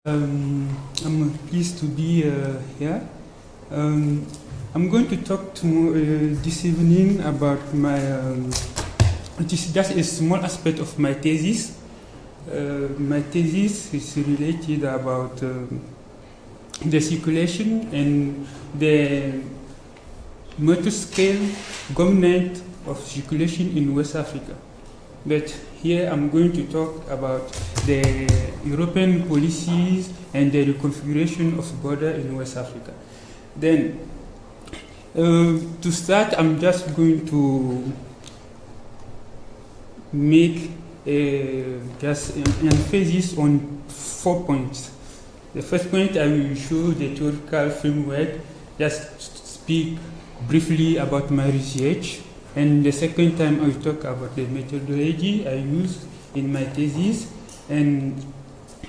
I'm pleased to be here. I'm going to talk this evening about my. It is just a small aspect of my thesis. My thesis is related about the circulation and the multi-scale governance of circulation in West Africa. But here I'm going to talk about the European policies and the reconfiguration of border in West Africa. Then, to start, I'm just going to make just an emphasis on 4 points. The first point, I will show the theoretical framework, just speak briefly about my research. And the second time I will talk about the methodology I use in my thesis. And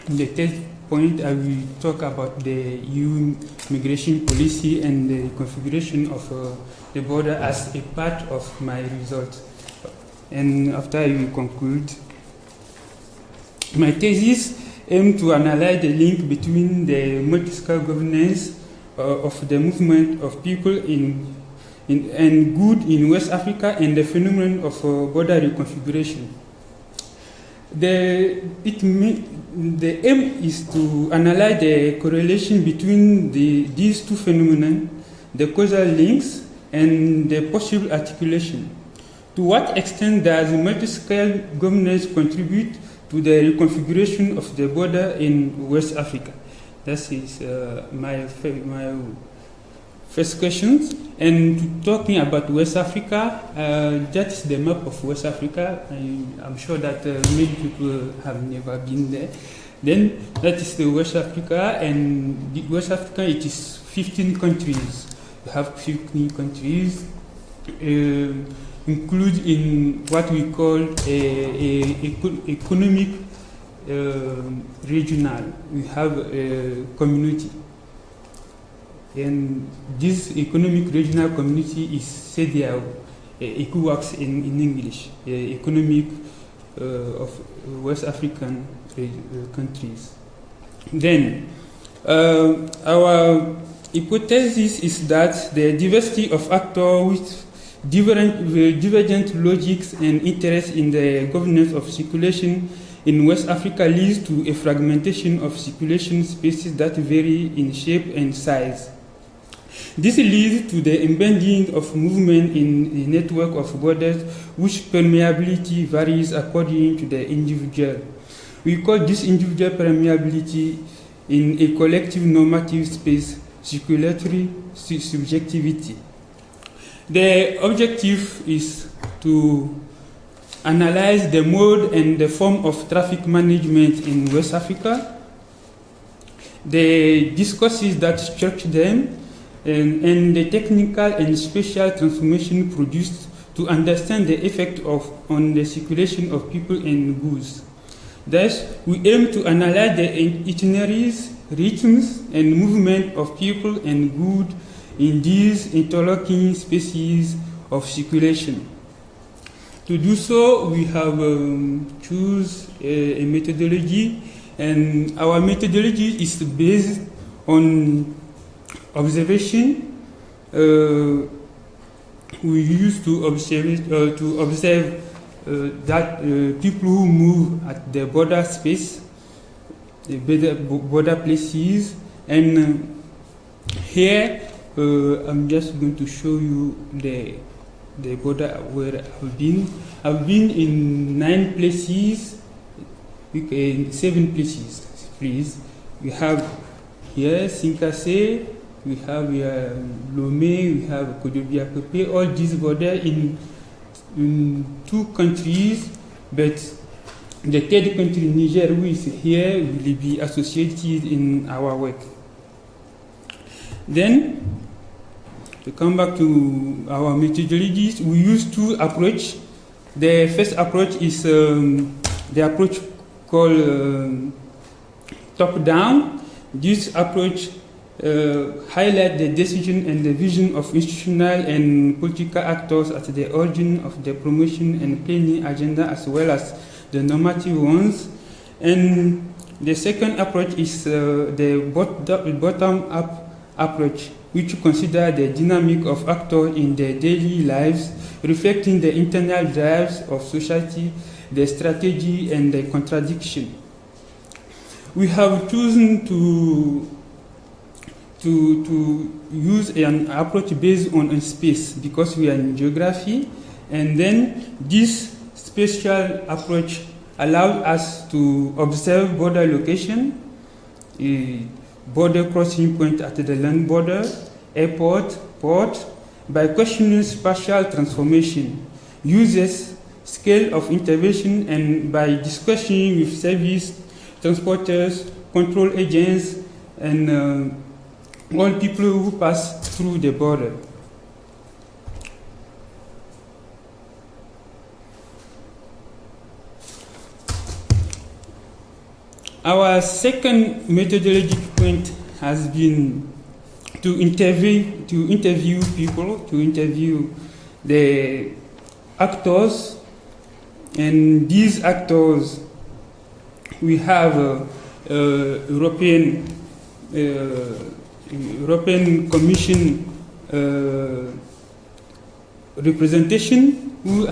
the third point I will talk about the EU migration policy and the configuration of the border as a part of my results. And after I will conclude. My thesis aims to analyze the link between the multi-scale governance of the movement of people and good in West Africa and the phenomenon of border reconfiguration. The aim is to analyze the correlation between these two phenomena, the causal links, and the possible articulation. To what extent does multi-scale governance contribute to the reconfiguration of the border in West Africa? That is my first question. And talking about West Africa, that is the map of West Africa. I'm sure that many people have never been there. Then that is the West Africa, and the West Africa, it is 15 countries. We have 15 countries, include in what we call economic regional. We have a community. And this economic regional community is CEDEAO, ECOWAS in English, economic of West African countries. Then, our hypothesis is that the diversity of actors with divergent logics and interests in the governance of circulation in West Africa leads to a fragmentation of circulation spaces that vary in shape and size. This leads to the embedding of movement in a network of borders which permeability varies according to the individual. We call this individual permeability in a collective normative space circulatory subjectivity. The objective is to analyze the mode and the form of traffic management in West Africa, the discourses that structure them, and the technical and spatial transformation produced to understand the effect on the circulation of people and goods. Thus, we aim to analyze the itineraries, rhythms, and movement of people and goods in these interlocking spaces of circulation. To do so, we have choose a methodology, and our methodology is based on observation. We used to observe that people who move at the border space, the border places, and here I'm just going to show you the border where I've been. I've been in 9 places, 7 places, please. We have here Sinkasse, we have Lomé, we have Kodobia-Kope, all these borders in 2 countries, but the third country, Niger, who is here, will be associated in our work. Then, to come back to our methodologies, we use 2 approaches. The first approach is the approach called top-down. This approach highlights the decision and the vision of institutional and political actors at the origin of the promotion and planning agenda, as well as the normative ones. And The second approach is the bottom-up approach, which considers the dynamic of actors in their daily lives, reflecting the internal drives of society, the strategy, and the contradiction. We have chosen to use an approach based on space because we are in geography, and then this spatial approach allows us to observe border location, border crossing point at the land border, airport, port, by questioning spatial transformation, uses, scale of intervention, and by discussing with service, transporters, control agents, and all people who pass through the border. Our second methodological point has been to interview people, to interview the actors, and these actors, we have European Commission representation who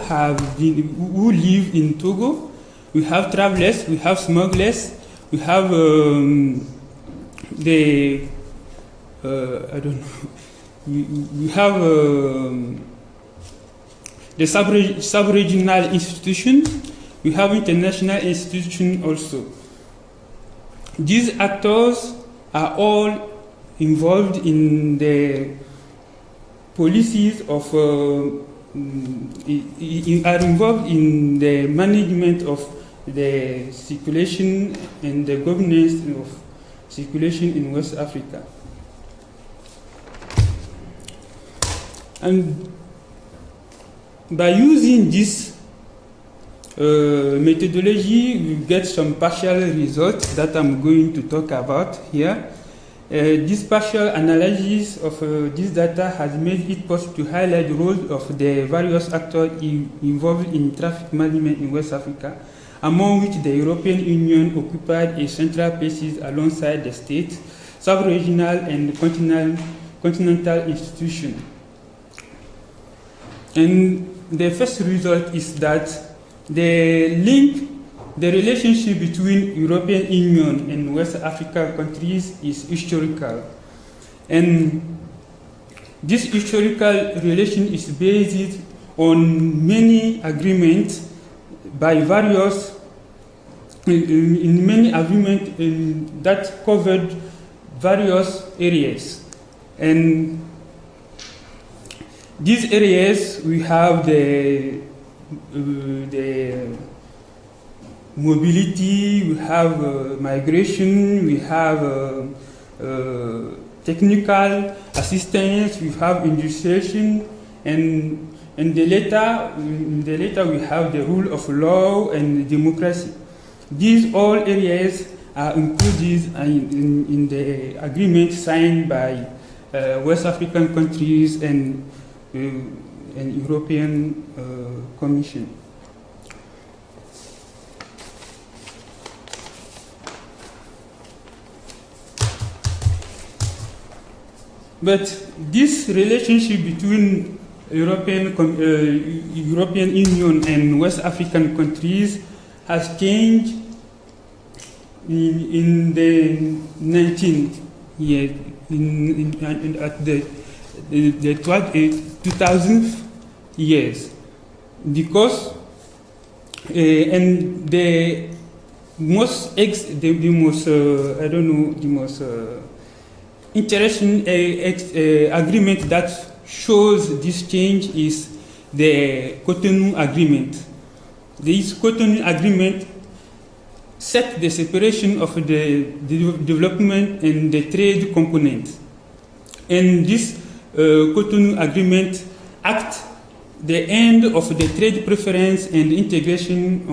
live in Togo. We have travelers, we have smugglers, we have we have the sub-regional institutions, we have international institutions also. These actors are all involved in the policies of, are involved in the management of the circulation and the governance of circulation in West Africa. And by using this methodology, we get some partial results that I'm going to talk about here. This partial analysis of this data has made it possible to highlight the role of the various actors involved in traffic management in West Africa, among which the European Union occupied a central place alongside the state, sub-regional and continental institutions. And the first result is that the relationship between European Union and West African countries is historical. And this historical relation is based on many agreements by various, in many agreements that covered various areas. And these areas, we have the mobility, we have migration, we have technical assistance, we have industrialization, and in the later we have the rule of law and democracy. These all areas are included in the agreement signed by West African countries and European Commission. But this relationship between European Union and West African countries has changed in the 19th year, at the 2000th years, because and the most interesting agreement that shows this change is the Cotonou Agreement. This Cotonou Agreement set the separation of the development and the trade component. And this Cotonou Agreement acts the end of the trade preference and integration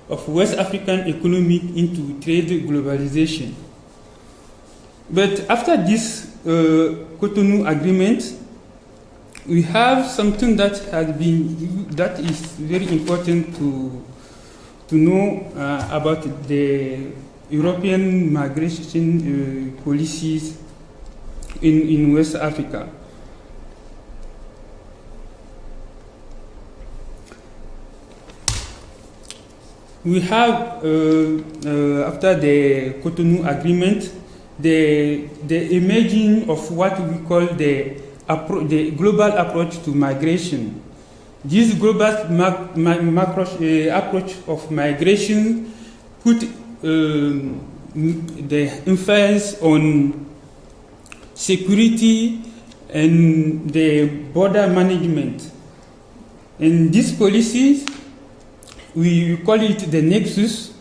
of West African economy into trade globalization. But after this Cotonou Agreement, we have something that is very important to know about the European migration policies in West Africa. We have, after the Cotonou Agreement, the emerging of what we call the global approach to migration. This global approach of migration put the emphasis on security and the border management. And these policies, we call it the nexus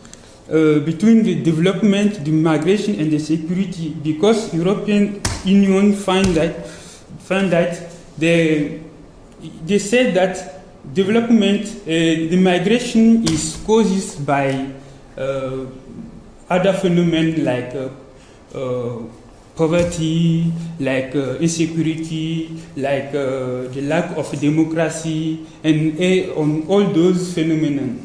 between the development, the migration, and the security, because European Union find that they said that development, the migration is caused by other phenomena like poverty, like insecurity, like the lack of democracy, and on all those phenomena.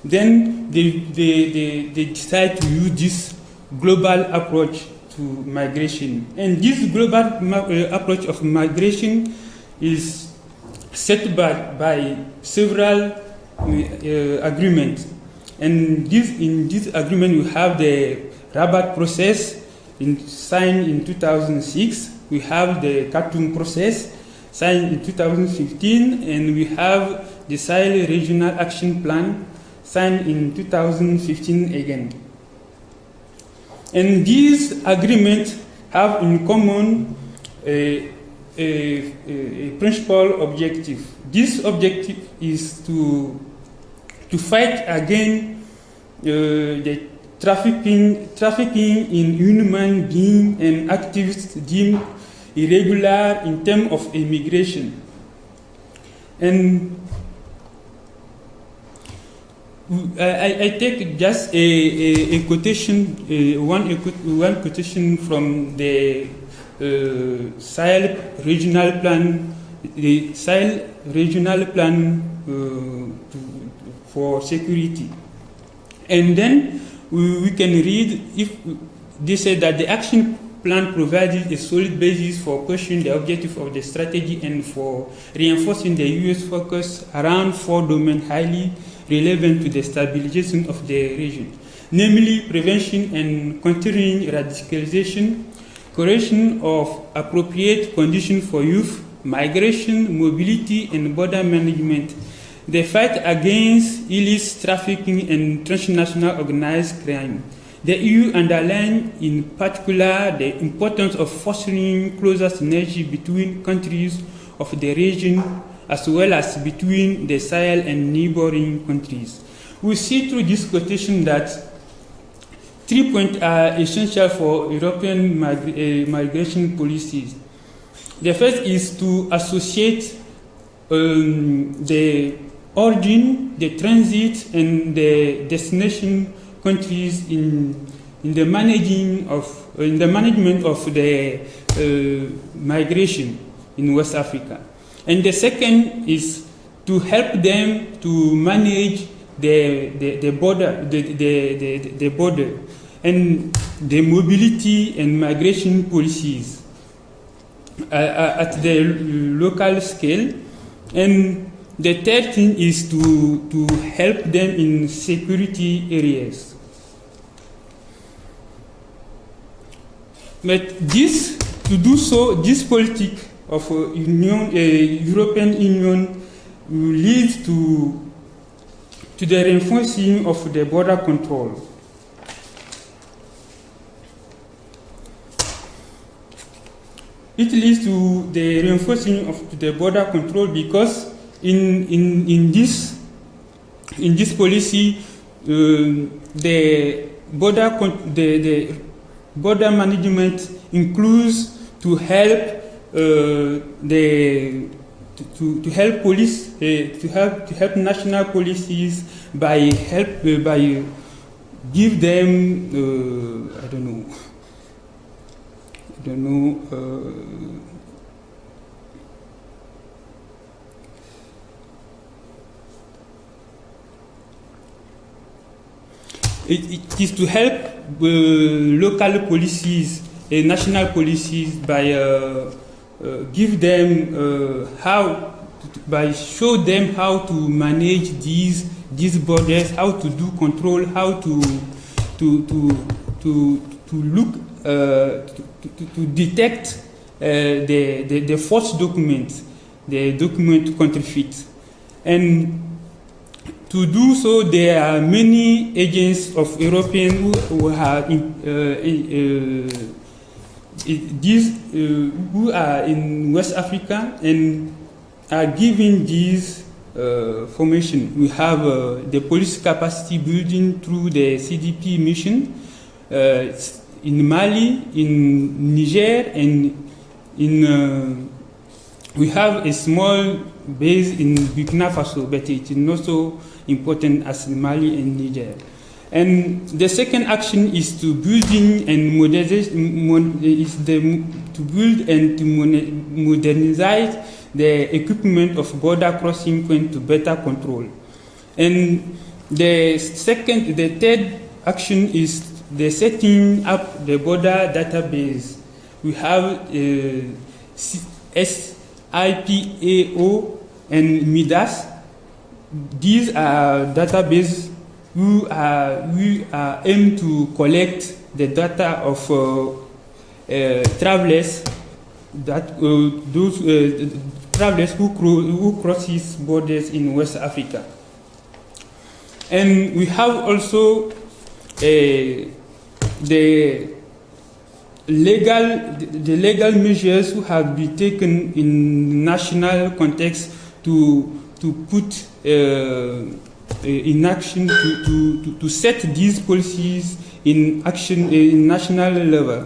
Then they decide to use this global approach to migration. And this global approach of migration is set by several agreements. And in this agreement, you have the Rabat process signed in 2006. We have the Khartoum process signed in 2015, and we have the Sahel Regional Action Plan signed in 2015 again. And these agreements have in common a principal objective. This objective is to fight against the trafficking in human beings and activists deemed irregular in terms of immigration. And I take just a quotation, one quotation from the Sahel Regional Plan, the Sahel Regional Plan for Security. And then we can read, if they say that the action plan provided a solid basis for pursuing the objective of the strategy and for reinforcing the U.S. focus around 4 domains highly relevant to the stabilization of the region, namely prevention and countering radicalization, creation of appropriate conditions for youth, migration, mobility, and border management, the fight against illicit trafficking and transnational organized crime. The EU underlined in particular the importance of fostering closer synergy between countries of the region as well as between the Sahel and neighboring countries. We see through this quotation that 3 points are essential for European migration policies. The first is to associate the origin, the transit, and the destination countries in the management of the migration in West Africa. And the second is to help them to manage the border and the mobility and migration policies at the local scale. And the third thing is to help them in security areas. But to do so, this politic of European Union will lead to the reinforcing of the border control. It leads to the reinforcing of the border control because in this policy, the border management includes to help help national policies by give them it is to help local policies and national policies by give them by show them how to manage these borders, how to do control, how to look to detect the false documents, the document counterfeit. And to do so, there are many agents of European who have who are in West Africa and are giving these formation. We have the police capacity building through the CDP mission in Mali, in Niger, and we have a small base in Burkina Faso, but it is not so important as Mali and Niger. And the second action is to building and modernize, to build and to modernize the equipment of border crossing point to better control. And the third action is the setting up the border database. We have SIPAO and MIDAS. These are databases we are aim to collect the data of travelers, that those travelers who crosses borders in West Africa. And we have also the legal measures who have been taken in national context to put in action to set these policies in action in national level.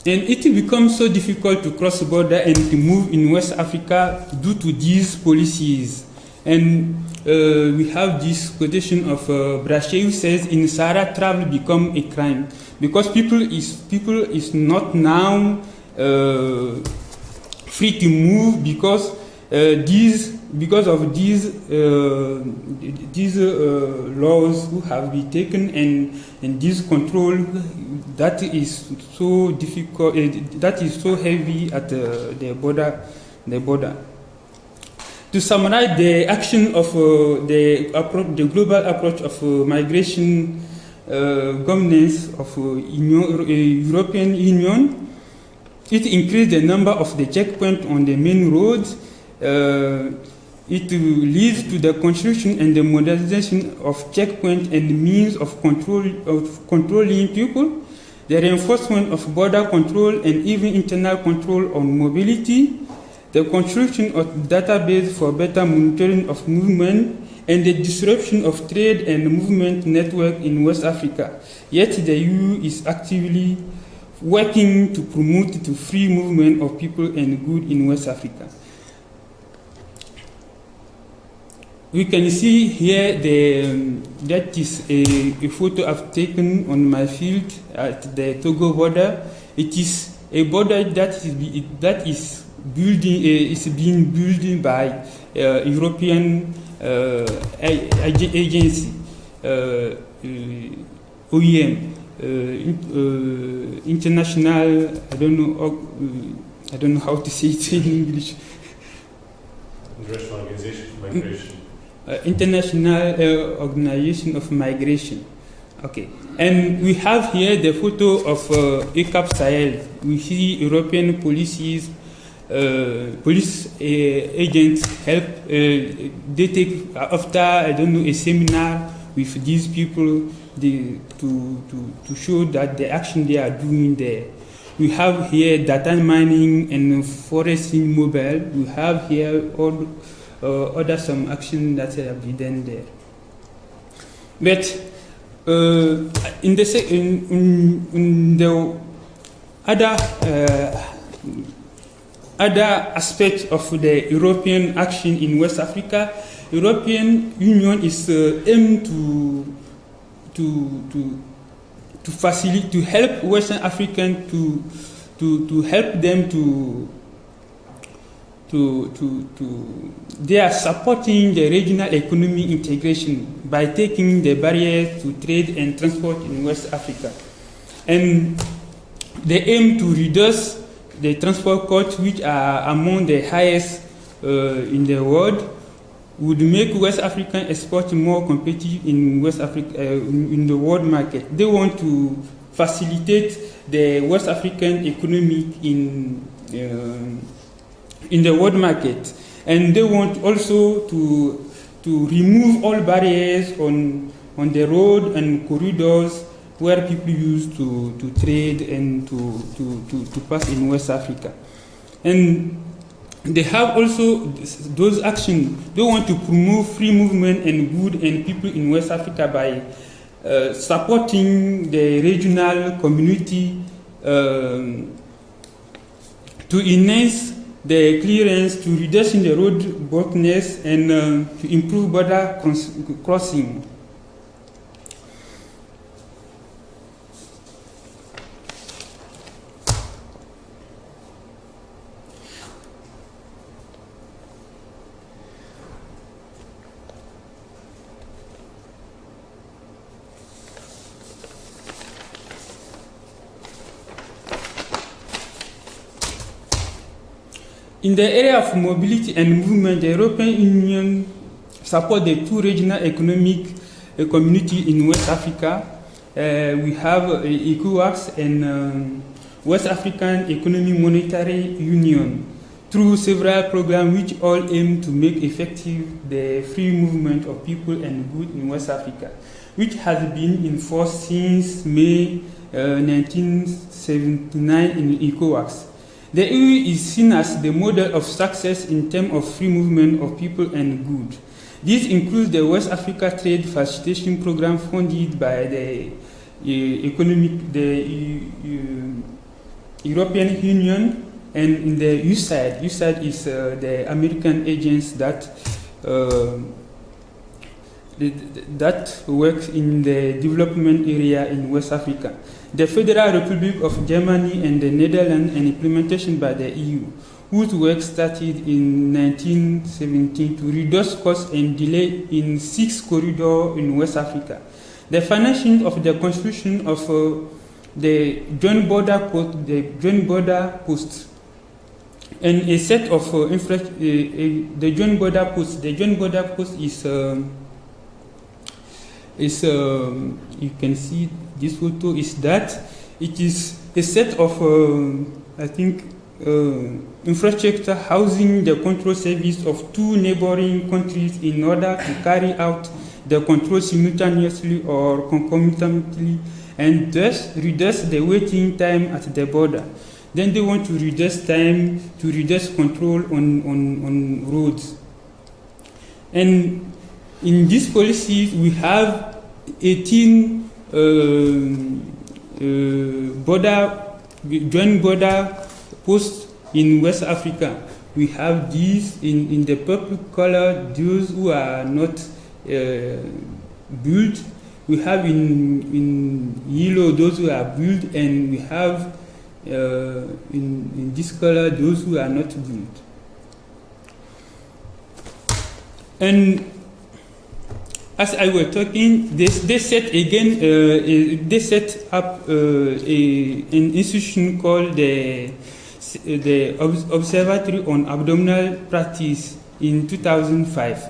And it becomes so difficult to cross the border and to move in West Africa due to these policies. And we have this quotation of Brachet who says, in Sahara, travel become a crime because people is not now free to move because of these laws who have been taken and this control that is so difficult, that is so heavy at the border. To summarize the action of the global approach of migration governance of European Union, it increased the number of the checkpoints on the main roads. It leads to the construction and the modernization of checkpoints and means of controlling people, the reinforcement of border control and even internal control on mobility, the construction of database for better monitoring of movement, and the disruption of trade and movement network in West Africa. Yet the EU is actively working to promote the free movement of people and goods in West Africa. We can see here that is a photo I've taken on my field at the Togo border. It is a border that is being built by European agency, OEM, international. I don't know how to say it in English. International Organization for Migration. International Organization of Migration. Okay, and we have here the photo of ECAP Sahel. We see European police agents help. They take after a seminar with these people to show that the action they are doing there. We have here data mining and foresting mobile. We have here all other some action that have been done there. But in the other aspect of the European action in West Africa, European Union is aimed to facilitate, to help Western African to help them to they are supporting the regional economic integration by taking the barriers to trade and transport in West Africa. And they aim to reduce the transport costs, which are among the highest in the world, would make West African export more competitive in West Africa, in the world market. They want to facilitate the West African economy in the world market, and they want also to remove all barriers on the road and corridors where people used to trade and to pass in West Africa. And they have also those actions. They want to promote free movement and good and people in West Africa by supporting the regional community to enhance the clearance, to reduce the road blockness, and to improve border crossing. In the area of mobility and movement, the European Union supports the two regional economic communities in West Africa. We have ECOWAS and West African Economic Monetary Union through several programs which all aim to make effective the free movement of people and goods in West Africa, which has been in force since May 1979 in ECOWAS. The EU is seen as the model of success in terms of free movement of people and goods. This includes the West Africa Trade Facilitation Program funded by the European Union, and in the USAID. USAID is the American agency that works in the development area in West Africa. The Federal Republic of Germany and the Netherlands, and implementation by the EU, whose work started in 1917 to reduce costs and delay in 6 corridors in West Africa. The financing of the construction of the joint border post, and a set of the joint border post. The joint border post is you can see this photo is that it is a set of infrastructure housing the control service of 2 neighboring countries in order to carry out the control simultaneously or concomitantly, and thus reduce the waiting time at the border. Then they want to reduce time, to reduce control on roads. And in these policies, we have 18 joint border posts in West Africa. We have these in the purple color, those who are not built. We have in yellow those who are built, and we have in this color those who are not built. And as I was talking, they set up an institution called the Observatory on Abdominal Practice in 2005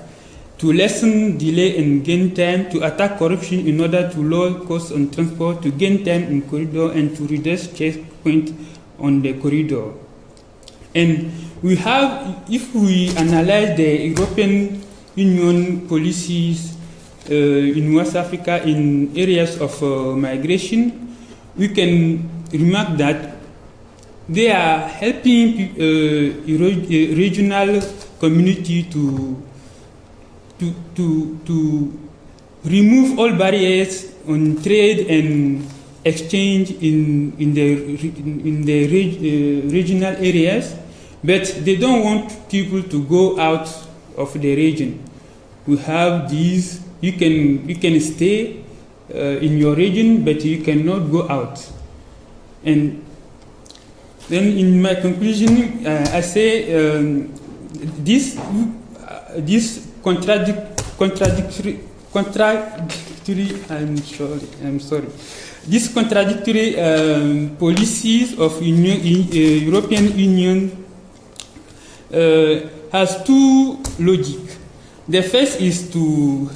to lessen delay and gain time, to attack corruption in order to lower costs on transport, to gain time in corridor, and to reduce checkpoints on the corridor. And we have, if we analyze the European Union policies in West Africa in areas of migration, we can remark that they are helping regional community to remove all barriers on trade and exchange in the regional areas, but they don't want people to go out of the region. We have these. You can stay in your region, but you cannot go out. And then in my conclusion, I say this contradictory. I'm sorry. These contradictory policies of European Union has two logic. The first is to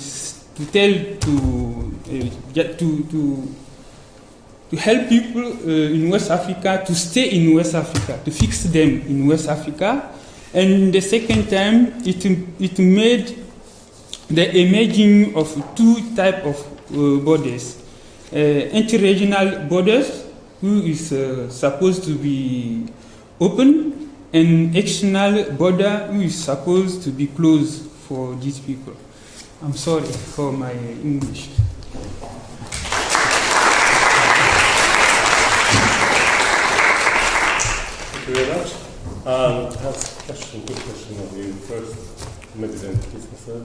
help people in West Africa to stay in West Africa, to fix them in West Africa, and the second time it made the emerging of two type of borders, inter-regional borders, who is supposed to be open, and external border, who is supposed to be closed for these people. I'm sorry for my English. Thank you very much. I have a quick question of you first. Maybe then please consider.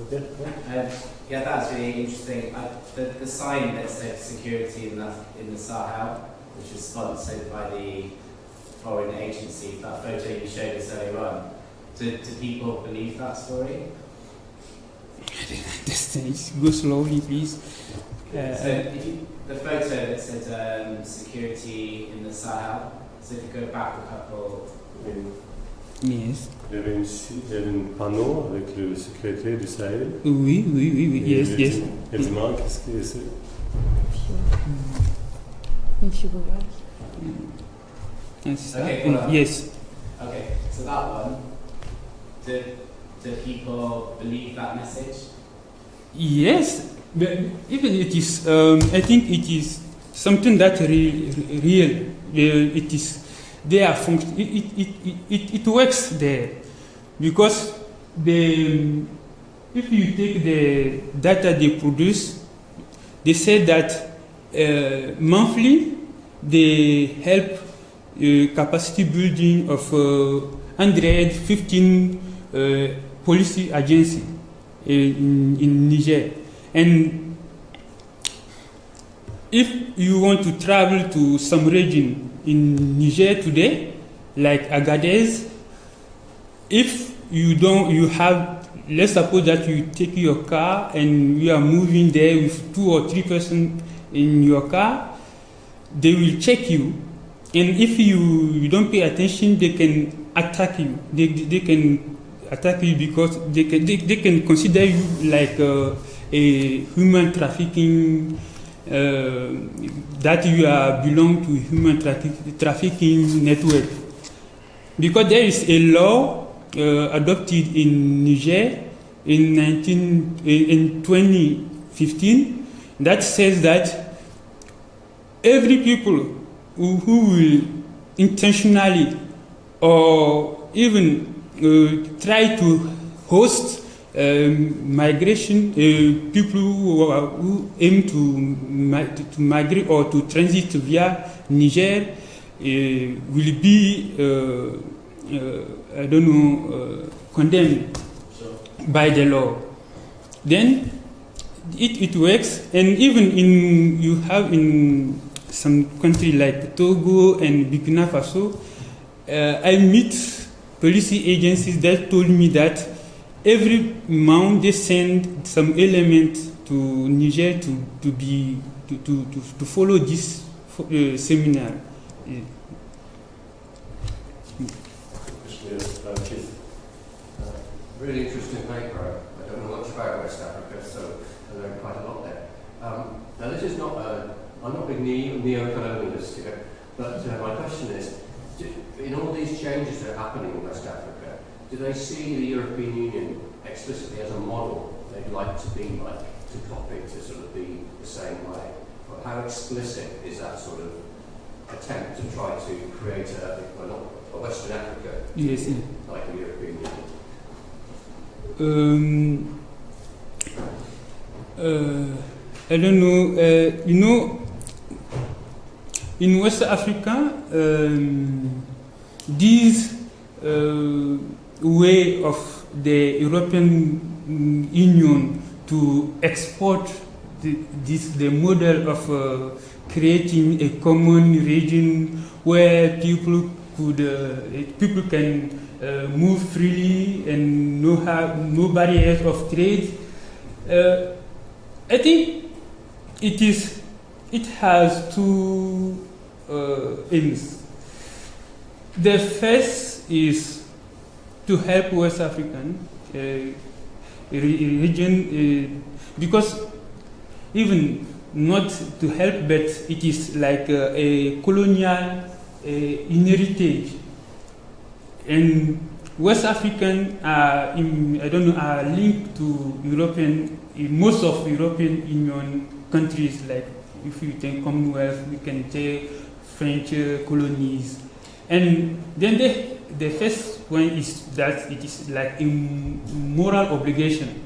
Yeah, that's really interesting. The sign that said security in the Sahel, which was sponsored by the foreign agency, that photo you showed us earlier on, do people believe that story? I don't understand. Go slowly, please. The photo that said security in the Sahel, so if you go back a couple... Yes. Il y avait un panneau avec la sécurité du Sahel. Oui, yes. Il y a des mains, qu'est-ce que c'est? Une figure. Okay, yes. Okay, so that one, do people believe that message? Yes, but even it is, I think it is something that real. It is, they are it works there, because if you take the data they produce, they say that monthly they help capacity building of 115 policy agency in Niger. And if you want to travel to some region in Niger today, like Agadez, if you have, let's suppose that you take your car and you are moving there with 2 or 3 persons in your car, they will check you. And if you don't pay attention, they can attack you. They can attack you because they can consider you like a human trafficking, that you belong to human trafficking network. Because there is a law adopted in Niger in 2015 that says that every people who will intentionally or even try to host migration, people who aim to migrate or to transit via Niger will be, condemned by the law. Then it works, and even you have in some country like Togo and Burkina Faso, I meet police agencies that told me that every month they send some element to Niger to follow this seminar. Really interesting paper. I don't know much about West Africa, so I learned quite a lot there. Now this is not I'm not being neo-colonialist here, but my question is, in all these changes that are happening in West Africa, do they see the European Union explicitly as a model they'd like to be like, to copy, to sort of be the same way? But how explicit is that sort of attempt to try to create a Western Africa yes, like the European Union? I don't know. In West Africa, this way of the European Union to export the model of creating a common region where people people can move freely and no barriers of trade. I think it has two aims. The first is to help West African region because even not to help, but it is like a colonial heritage. And West African are linked to most of European Union countries, like if you think Commonwealth, we can take French colonies. And then the first one is that it is like a moral obligation.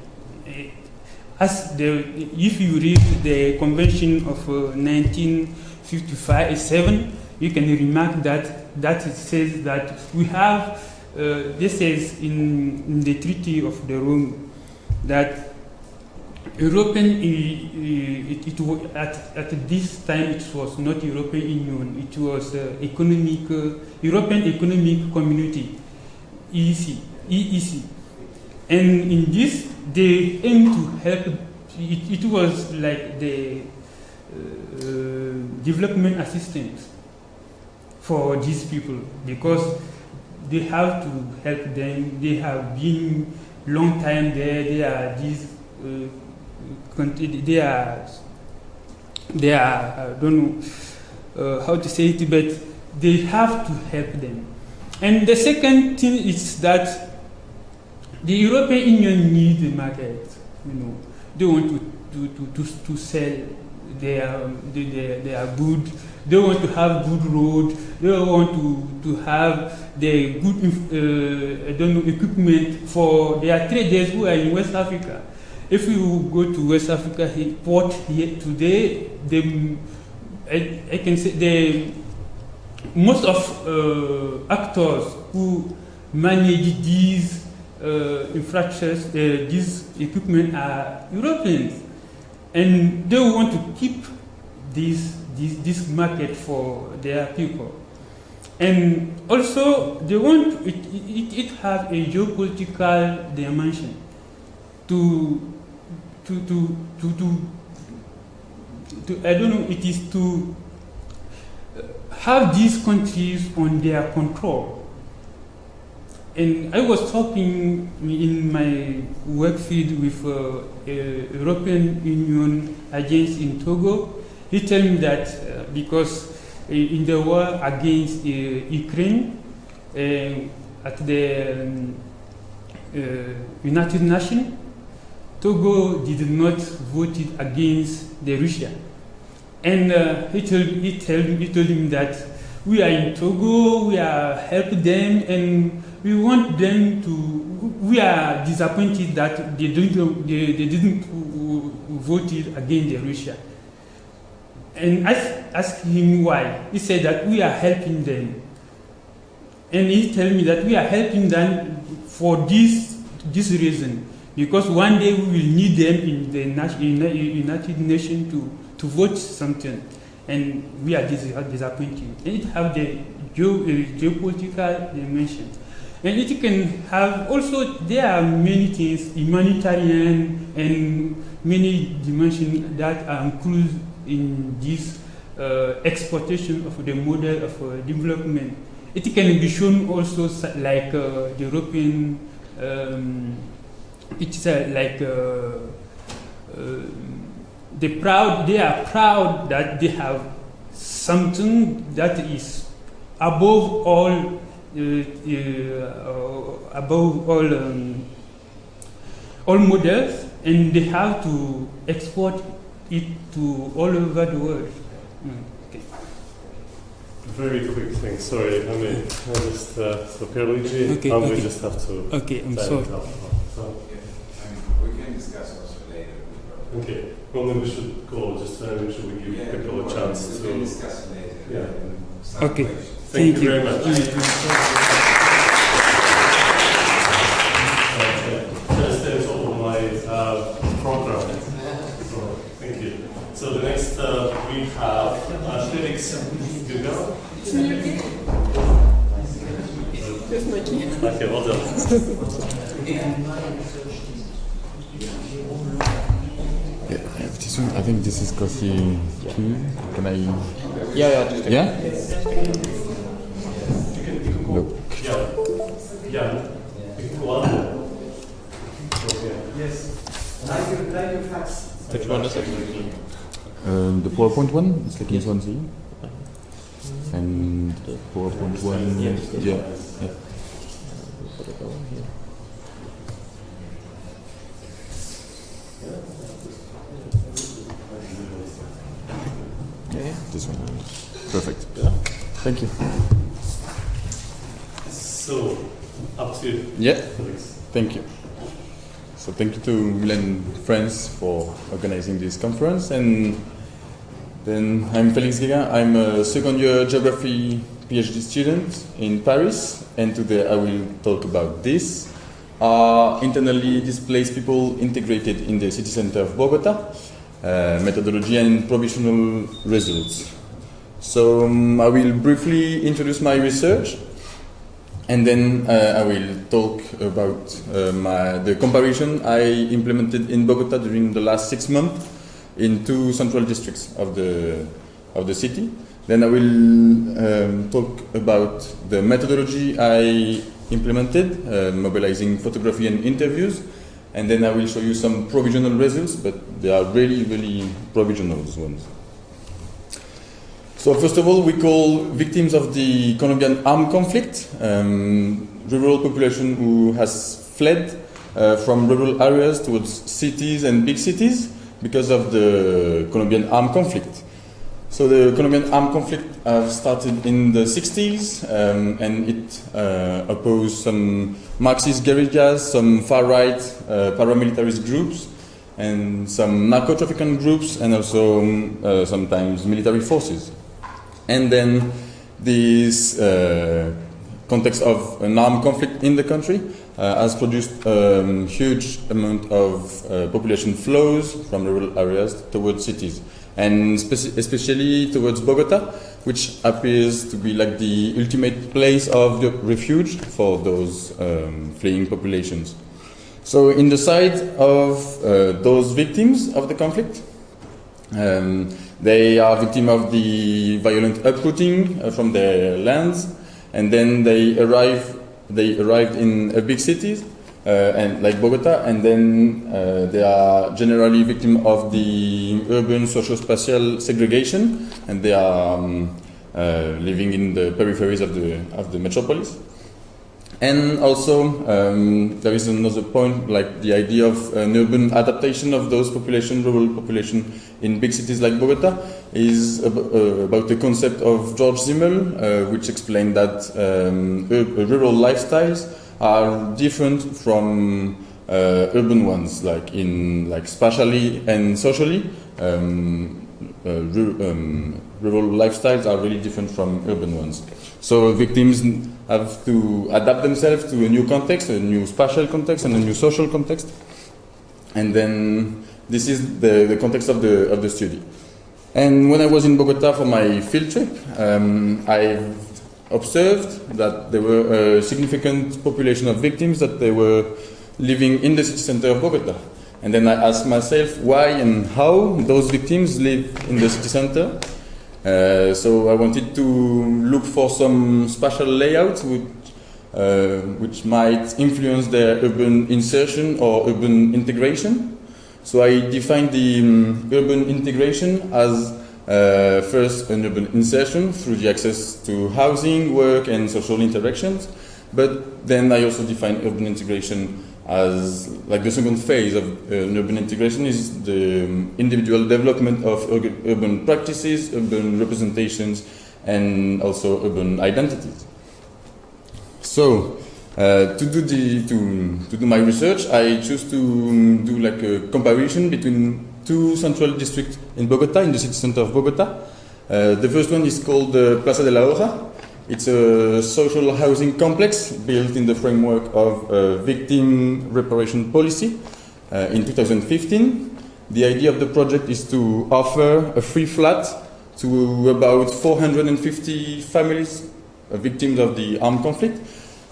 If you read the Convention of 1955-7, you can remark that it says that we have, this says in the Treaty of the Rome, that European, at this time it was not European Union, it was European Economic Community, EEC. And in this, they aim to help. It was like the development assistance for these people because they have to help them. They have been long time there. They are these. They are. I don't know how to say it, but they have to help them. And the second thing is that the European Union needs a market. They want to sell their goods. They want to have good roads. They want to have the good equipment for their traders who are in West Africa. If you go to West Africa port here today, I can say most of actors who manage these infrastructures, these equipment are Europeans, and they want to keep this market for their people. And also, they want it have a geopolitical dimension to I don't know. It is to have these countries on their control. And I was talking in my work field with European Union agents in Togo. He told me that because in the war against Ukraine, at the United Nations, Togo did not vote against the Russia. And he told him that we are in Togo, we are helping them, and we want them to. We are disappointed that they didn't vote against the Russia. And I asked him why. He said that we are helping them, and he told me that we are helping them for this reason, because one day we will need them in the United Nations to vote something, and we are disappointed. And it have the geopolitical dimension. And it can have also, there are many things, humanitarian and many dimensions that are included in this exploitation of the model of development. It can be shown also like the European, it's like they are proud that they have something that is above all models, and they have to export it to all over the world. Okay. Very quick thing, sorry, I mean, just so Pierluigi, okay, and okay. we just have to. Okay, I'm sorry. So, we can discuss also later. okay, well then we should go, just make sure we give people a chance we to. can discuss later. Yeah. Okay. Thank you very much. Just ends all my program. So, thank you. So the next we have Félix Gueguen. Okay, well done. Yeah, I have this one. I think this is Kossigari. Can I? Yeah, just Yeah. Look. Yeah. One. Which one is it? The PowerPoint one. It's like this one here. And the PowerPoint one. Yes. Yeah. Put it over here. Yeah. This one. Perfect. Yeah. Thank you. So, up to you. Yeah. Felix. Thank you. So thank you to Milan Friends for organizing this conference. And then I'm Félix Gueguen. I'm a second year geography PhD student in Paris. And today I will talk about this. Internally displaced people integrated in the city center of Bogota, methodology and provisional results. So I will briefly introduce my research. And then I will talk about the comparison I implemented in Bogota during the last 6 months in 2 central districts of the city. Then I will talk about the methodology I implemented, mobilizing photography and interviews. And then I will show you some provisional results, but they are really, really provisional ones. So first of all, we call victims of the Colombian armed conflict rural population who has fled from rural areas towards cities and big cities because of the Colombian armed conflict. So the Colombian armed conflict started in the 60s and it opposed some Marxist guerrillas, some far-right paramilitaries groups, and some narco-trafficking groups, and also sometimes military forces. And then this context of an armed conflict in the country has produced a huge amount of population flows from rural areas towards cities, and especially towards Bogota, which appears to be like the ultimate place of the refuge for those fleeing populations. So in the side of those victims of the conflict, they are victims of the violent uprooting from their lands, and then they arrived in a big cities and like Bogota, and then they are generally victims of the urban socio-spatial segregation, and they are living in the peripheries of the metropolis. And also, there is another point, like the idea of an urban adaptation of those rural population in big cities like Bogota, is about the concept of George Simmel, which explained that rural lifestyles are different from urban ones, like spatially and socially. Rural lifestyles are really different from urban ones. So victims have to adapt themselves to a new context, a new spatial context, and a new social context. And then this is the context of the study. And when I was in Bogota for my field trip, I observed that there were a significant population of victims that they were living in the city center of Bogota. And then I asked myself why and how those victims live in the city center. So I wanted to look for some spatial layouts which might influence their urban insertion or urban integration. So I defined the urban integration as first an urban insertion through the access to housing, work, and social interactions. But then I also defined urban integration as like the second phase of urban integration is the individual development of urban practices, urban representations, and also urban identities. So to do my research, I chose to do like a comparison between 2 central districts in Bogota, in the city center of Bogota. The first one is called Plaza de la Hoja. It's a social housing complex built in the framework of a victim reparation policy in 2015. The idea of the project is to offer a free flat to about 450 families victims of the armed conflict.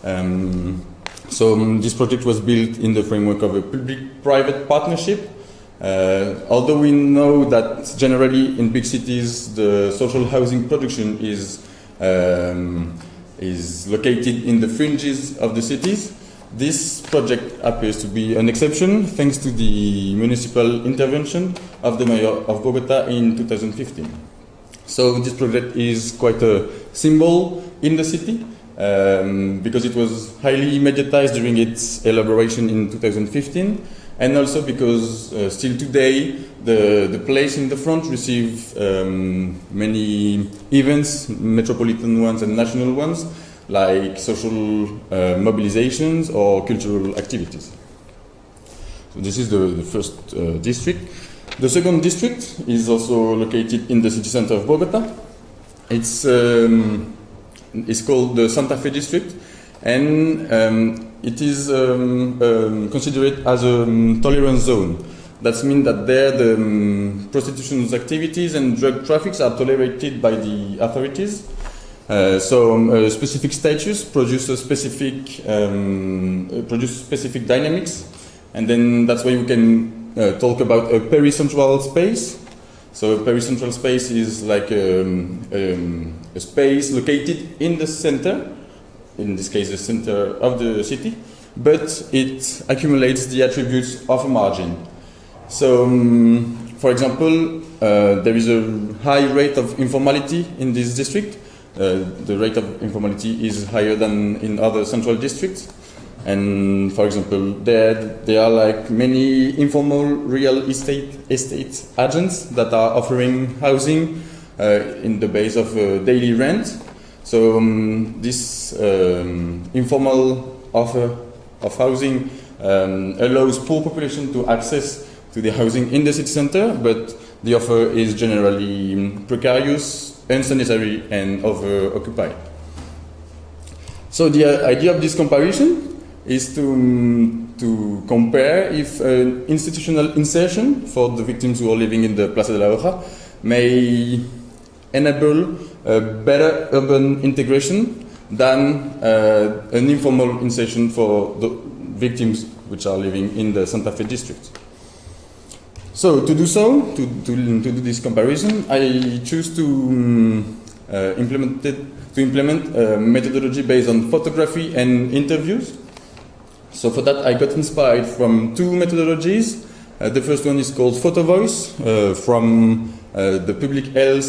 This project was built in the framework of a public-private partnership. Although we know that generally in big cities the social housing production is located in the fringes of the cities, this project appears to be an exception thanks to the municipal intervention of the mayor of Bogota in 2015. So this project is quite a symbol in the city because it was highly mediatized during its elaboration in 2015, and also because still today the place in the front receives many events, metropolitan ones and national ones, like social mobilizations or cultural activities. So this is the first district. The second district is also located in the city center of Bogota. It's called the Santa Fe district, and it is considered as a tolerance zone. That means that there the prostitution activities and drug traffics are tolerated by the authorities. So specific status produces specific dynamics, and then that's why we can talk about a pericentral space. So a pericentral space is like a space located in the center, in this case the center of the city, but it accumulates the attributes of a margin. So, for example, there is a high rate of informality in this district. The rate of informality is higher than in other central districts. And for example, there are like many informal real estate agents that are offering housing in the base of daily rent. So this informal offer of housing allows poor population to access to the housing in the city center, but the offer is generally precarious, unsanitary, and over-occupied. So the idea of this comparison is to compare if institutional insertion for the victims who are living in the Plaza de la Hoja may enable a better urban integration than an informal insertion for the victims which are living in the Santa Fe district. So to do do this comparison, I choose to implement a methodology based on photography and interviews. So for that, I got inspired from two methodologies. The first one is called Photo Voice from the public health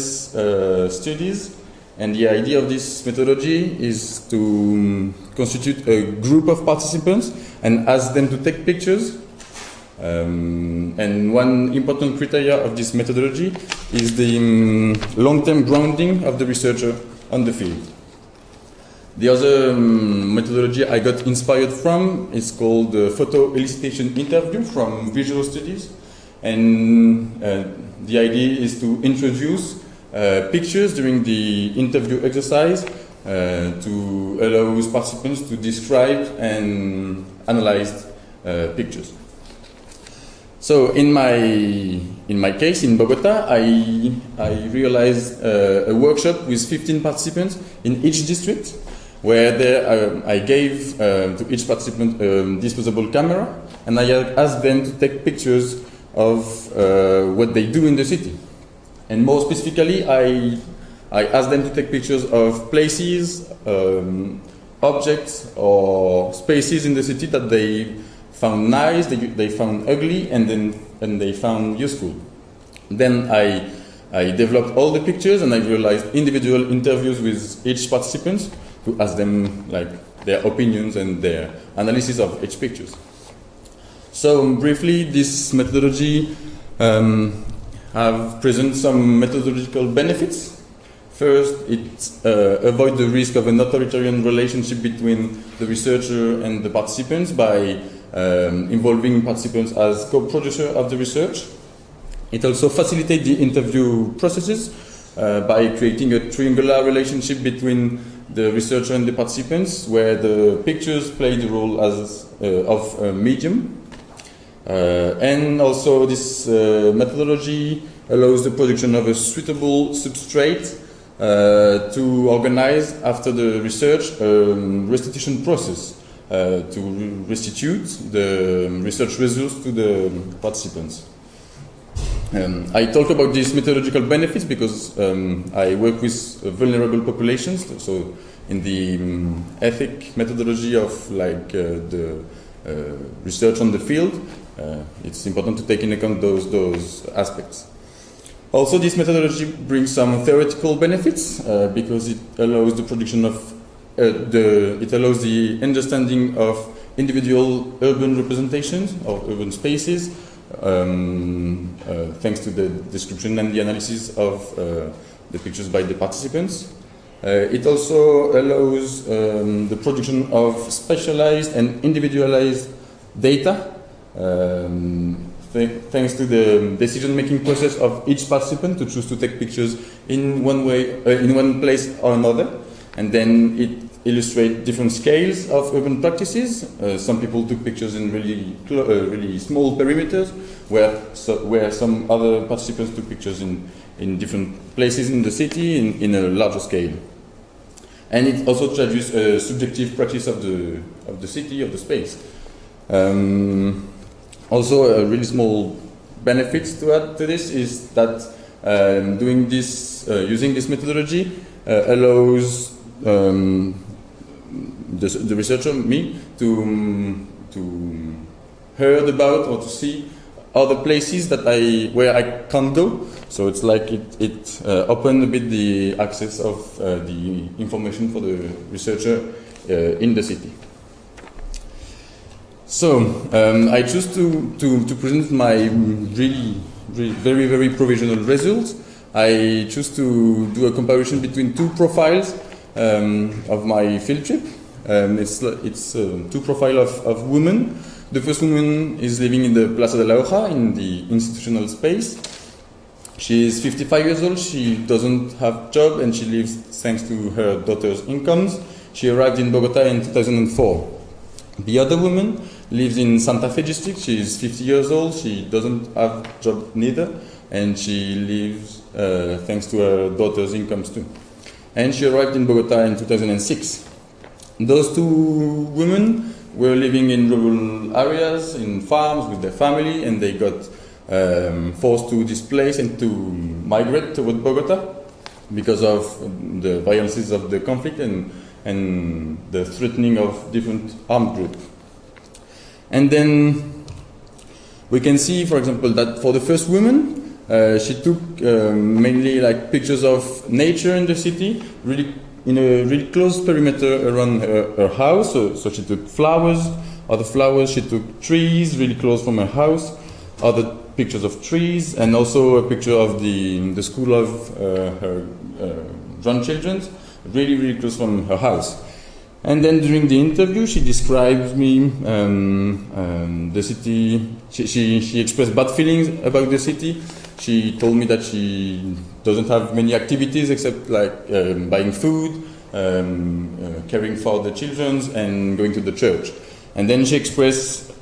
studies. And the idea of this methodology is to constitute a group of participants and ask them to take pictures. And one important criteria of this methodology is the long-term grounding of the researcher on the field. The other methodology I got inspired from is called the photo elicitation interview from visual studies. And the idea is to introduce pictures during the interview exercise to allow participants to describe and analyze pictures. So in my case in Bogota, I realized a workshop with 15 participants in each district, where I gave to each participant a disposable camera, and I asked them to take pictures of what they do in the city. And more specifically, I asked them to take pictures of places, objects, or spaces in the city that they found nice, they found ugly, and they found useful. Then I developed all the pictures, and I realized individual interviews with each participant to ask them like their opinions and their analysis of each pictures. So briefly, this methodology have present some methodological benefits. First, it avoids the risk of an authoritarian relationship between the researcher and the participants by involving participants as co-producer of the research. It also facilitates the interview processes by creating a triangular relationship between the researcher and the participants, where the pictures play the role of a medium. And also this methodology allows the production of a suitable substrate to organize after the research restitution process to restitute the research results to the participants. I talk about these methodological benefits because I work with vulnerable populations. So in the ethic methodology of the research on the field, it's important to take into account those aspects. Also, this methodology brings some theoretical benefits because it allows the production of it allows the understanding of individual urban representations or urban spaces, thanks to the description and the analysis of the pictures by the participants. It also allows the production of specialized and individualized data, thanks to the decision-making process of each participant to choose to take pictures in one way, in one place or another, and then it illustrates different scales of urban practices. Some people took pictures in really small perimeters, where some other participants took pictures in different places in the city in a larger scale. And it also traduces a subjective practice of the city, of the space. Also, a really small benefits to add to this is that doing this, using this methodology, allows the researcher, me, to heard about or to see other places where I can't go. So it's like it opened a bit the access of the information for the researcher in the city. So I choose to present my really very, very provisional results. I choose to do a comparison between two profiles of my field trip. It's two profiles of women. The first woman is living in the Plaza de la Hoja in the institutional space. She is 55 years old. She doesn't have a job and she lives thanks to her daughter's incomes. She arrived in Bogota in 2004. The other woman lives in Santa Fe district. She is 50 years old. She doesn't have a job neither, and she lives thanks to her daughter's incomes too. And she arrived in Bogota in 2006. Those two women were living in rural areas, in farms with their family, and they got forced to displace and to migrate toward Bogota because of the violences of the conflict and the threatening of different armed groups. And then we can see, for example, that for the first woman, she took mainly like pictures of nature in the city, really in a really close perimeter around her house. So she took flowers, other flowers. She took trees really close from her house, other pictures of trees, and also a picture of the school of her grandchildren, really, really close from her house. And then during the interview, she describes me the city. She expressed bad feelings about the city. She told me that she doesn't have many activities except like buying food, caring for the children, and going to the church. And then she expressed,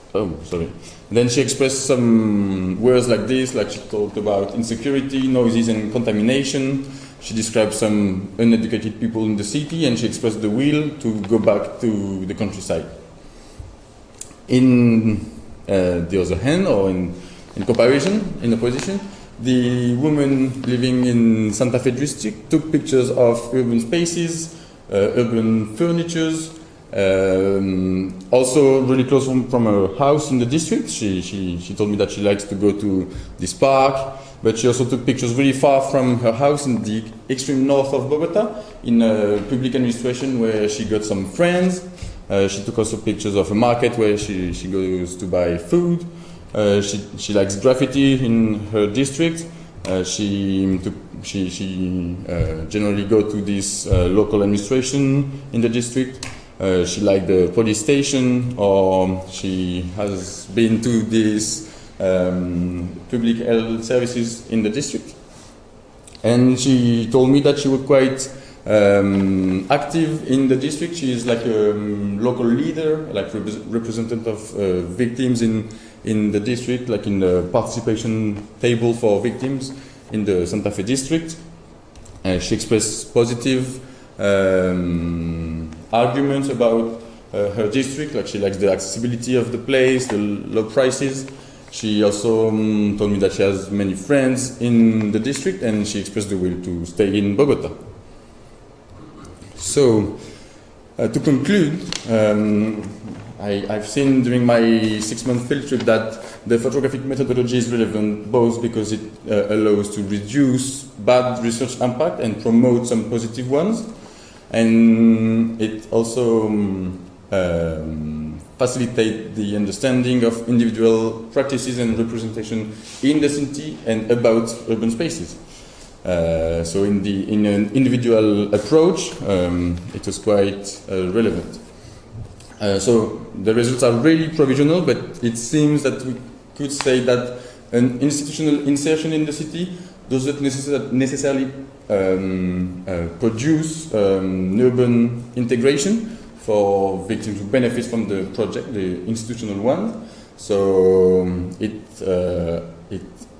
Then she expressed some words like this, like she talked about insecurity, noises, and contamination. She described some uneducated people in the city, and she expressed the will to go back to the countryside. In the other hand, or in comparison, in opposition, the woman living in Santa Fe district took pictures of urban spaces, urban furnitures, also really close from her house in the district. She told me that she likes to go to this park, but she also took pictures really far from her house in the extreme north of Bogota, in a public administration where she got some friends. She took also pictures of a market where she goes to buy food. She likes graffiti in her district. She generally go to this local administration in the district. She liked the police station, or she has been to these public health services in the district. And she told me that she was quite active in the district. She is like a local leader, like representative of victims in the district, like in the participation table for victims in the Santa Fe district. She expressed positive arguments about her district, like she likes the accessibility of the place, the low prices. She also told me that she has many friends in the district, and she expressed the will to stay in Bogota. So, to conclude, I've seen during my 6-month field trip that the photographic methodology is relevant both because it allows to reduce bad research impact and promote some positive ones, and it also facilitate the understanding of individual practices and representation in the city and about urban spaces. So in an individual approach, it was quite relevant. So the results are really provisional, but it seems that we could say that an institutional insertion in the city doesn't necessarily produce urban integration for victims who benefit from the project, the institutional one. So it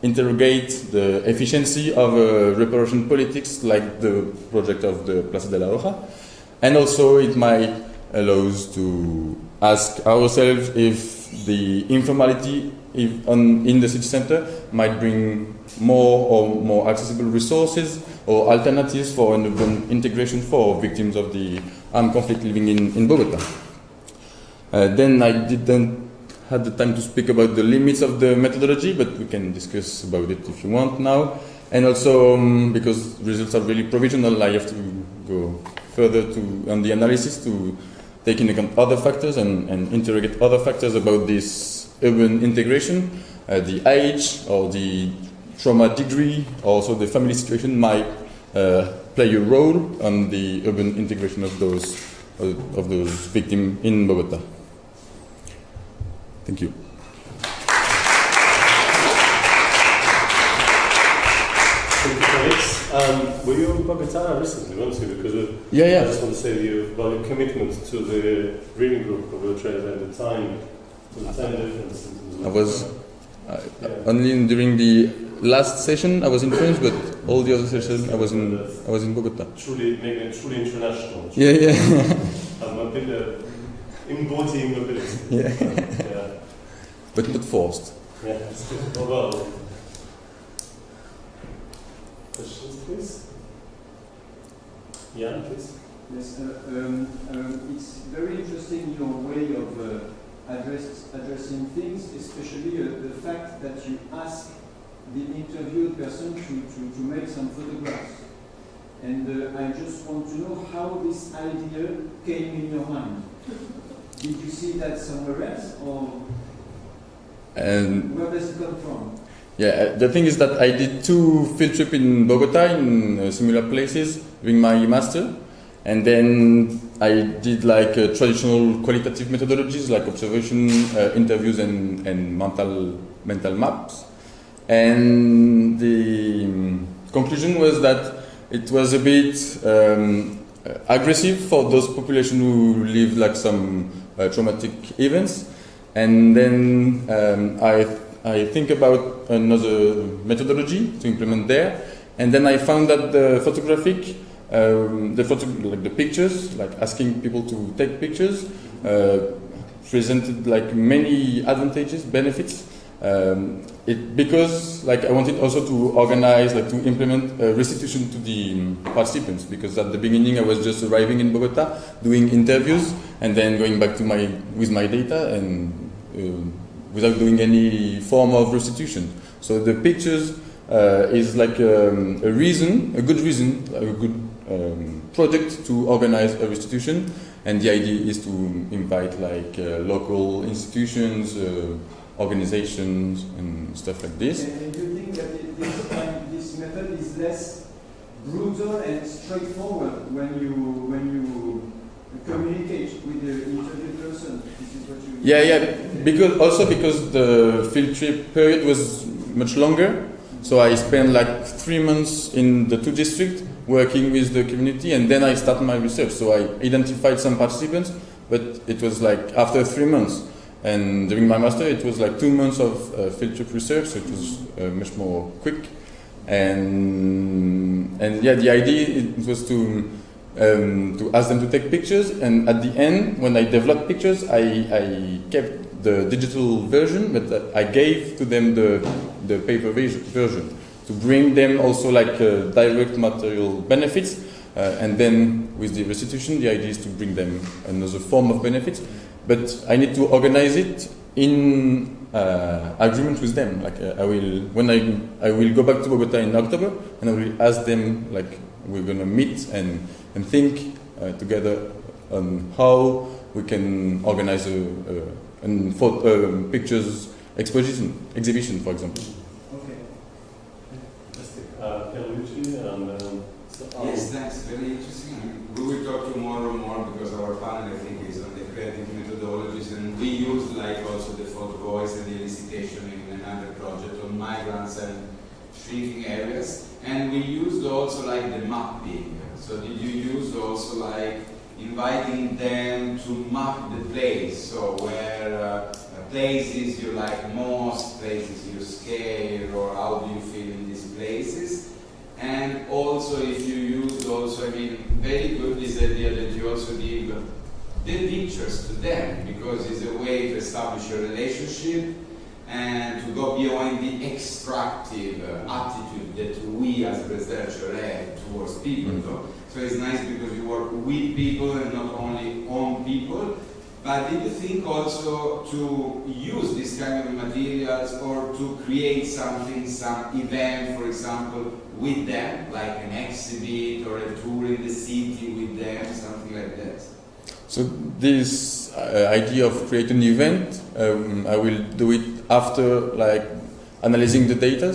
interrogates the efficiency of reparation politics, like the project of the Plaza de la Hoja, and also it might allow us to ask ourselves if the informality in the city center might bring more accessible resources or alternatives for an urban integration for victims of the armed conflict living in Bogota. Then I didn't have the time to speak about the limits of the methodology, but we can discuss about it if you want now. And also, because results are really provisional, I have to go further on the analysis to take into account other factors and interrogate other factors about this urban integration. The age or the trauma degree, also the family situation might play a role on the urban integration of those victims in Bogota. Thank you. Thank you, Felix. Were you in Bogota recently, weren't you? Because Yeah. I just want to say to you about your commitment to the reading group of Ultra and the time difference. I was only during the last session I was in France, but all the other sessions I was in Bogota. Truly international. Yeah. I'm embodying mobility. Yeah. But not forced. Yeah, that's good. Well, questions, please? Yeah, please. Yes, it's very interesting your way of addressing things, especially the fact that you ask the interviewed person to make some photographs. And I just want to know how this idea came in your mind. Did you see that somewhere else, or where does it come from? Yeah, the thing is that I did 2 field trips in Bogota in similar places during my master, and then I did like traditional qualitative methodologies like observation, interviews, and mental maps. And the conclusion was that it was a bit aggressive for those populations who lived like some traumatic events. And then I think about another methodology to implement there, and then I found that the photographic, like the pictures, like asking people to take pictures, presented like many advantages, benefits. Because like I wanted also to organize, like to implement restitution to the participants, because at the beginning I was just arriving in Bogota, doing interviews, and then going back to with my data and without doing any form of restitution. So the pictures is like a good project to organize a restitution, and the idea is to invite like local institutions, organizations and stuff like this. And do you think that this method is less brutal and straightforward when you communicate with the interviewed person? This is what you because the field trip period was much longer, so I spent like 3 months in the 2 districts working with the community, and then I started my research. So I identified some participants, but it was like after 3 months. And during my master, it was like 2 months of field trip research, so it was much more quick. and yeah, the idea it was to ask them to take pictures, and at the end, when I developed pictures, I kept the digital version, but I gave to them the paper version to bring them also like direct material benefits, and then with the restitution, the idea is to bring them another form of benefits, but I need to organize it in agreement with them. Like I will go back to Bogota in October, and I will ask them, like, we're gonna meet and think together on how we can organize a pictures exhibition, for example. Okay. Yes, thanks. Very interesting. We will talk tomorrow more because our panel, I think, is on the creative methodologies, and we use like also the photo voice and the elicitation in another project on migrants and shrinking areas. And we used also like the mapping. So did you use also like inviting them to map the place? So where places you like most, places you scare, or how do you feel in these places? And also if you used also, I mean, very good this idea that you also give the pictures to them, because it's a way to establish a relationship and to go beyond the extractive attitude that we as researchers have towards people. Mm-hmm. So it's nice because you work with people and not only on people. But did you think also to use this kind of materials or to create something, some event, for example, with them, like an exhibit or a tour in the city with them, something like that? So this idea of creating an event, I will do it after like analyzing the data,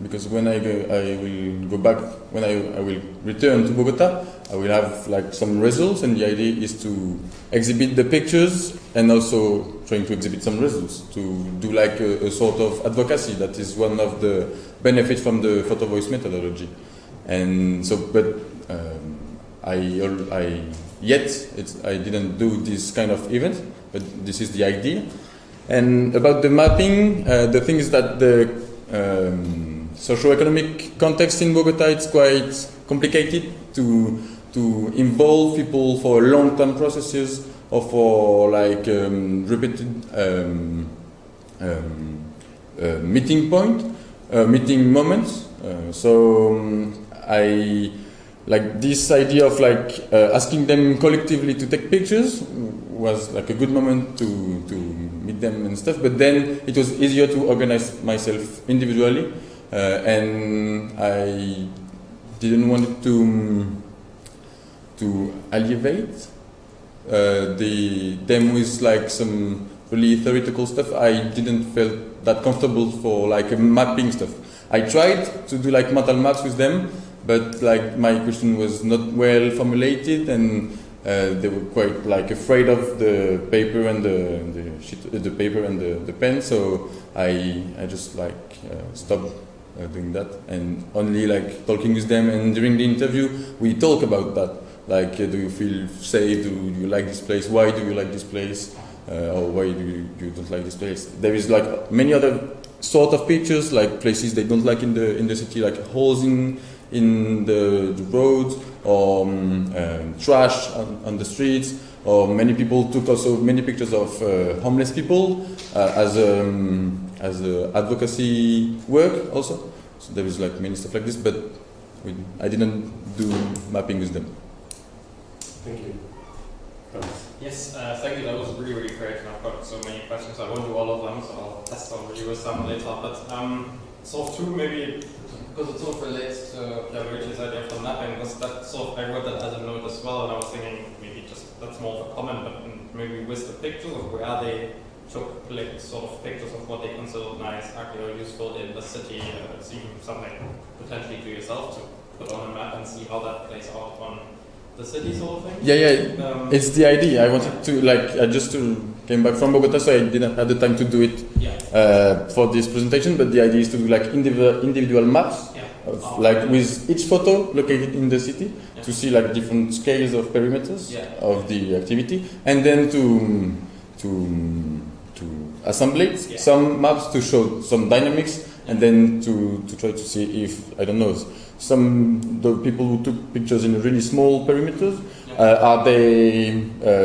because when I will go back, when I will return to Bogota, I will have like some results, and the idea is to exhibit the pictures and also trying to exhibit some results, to do like a sort of advocacy. That is one of the benefits from the photo voice methodology. And so, but I didn't do this kind of event, but this is the idea. And about the mapping, the thing is that the socio-economic context in Bogota, it's quite complicated to involve people for long-term processes or for like repeated meeting moments. So I like this idea of like asking them collectively to take pictures was like a good moment to meet them and stuff. But then it was easier to organize myself individually, and I didn't want it to alleviate them with like some really theoretical stuff. I didn't feel that comfortable for like mapping stuff. I tried to do like mental maps with them, but like my question was not well formulated, and they were quite like afraid of the paper and the paper and the pen. So I just like stopped doing that, and only like talking with them. And during the interview, we talk about that. Like, do you feel safe? Do you like this place? Why do you like this place? Or why do you don't like this place? There is like many other sort of pictures, like places they don't like in the city, like holes in the roads, or trash on the streets, or many people took also many pictures of homeless people as advocacy work also. So there is like many stuff like this, but I didn't do mapping with them. Thank you. Yes, thank you. That was really, really great. And I've got so many questions. I won't do all of them, so I'll test on you with some later. But sort of two, maybe, because it sort of relates to Richard's idea for mapping, because that sort of, I wrote that as a note as well, and I was thinking maybe just that's more of a comment, but maybe with the pictures of where they took sort of pictures of what they considered nice, ugly, or useful in the city, it's even something potentially to yourself to put on a map and see how that plays out on the city sort of thing? Yeah. It's the idea. I wanted to, like, I just came back from Bogota, so I didn't have the time to do it for this presentation, but the idea is to do like individual maps, of, like with each photo located in the city, to see like different scales of perimeters of the activity, and then to assemble some maps to show some dynamics and then to try to see if, I don't know, the people who took pictures in really small perimeters, are they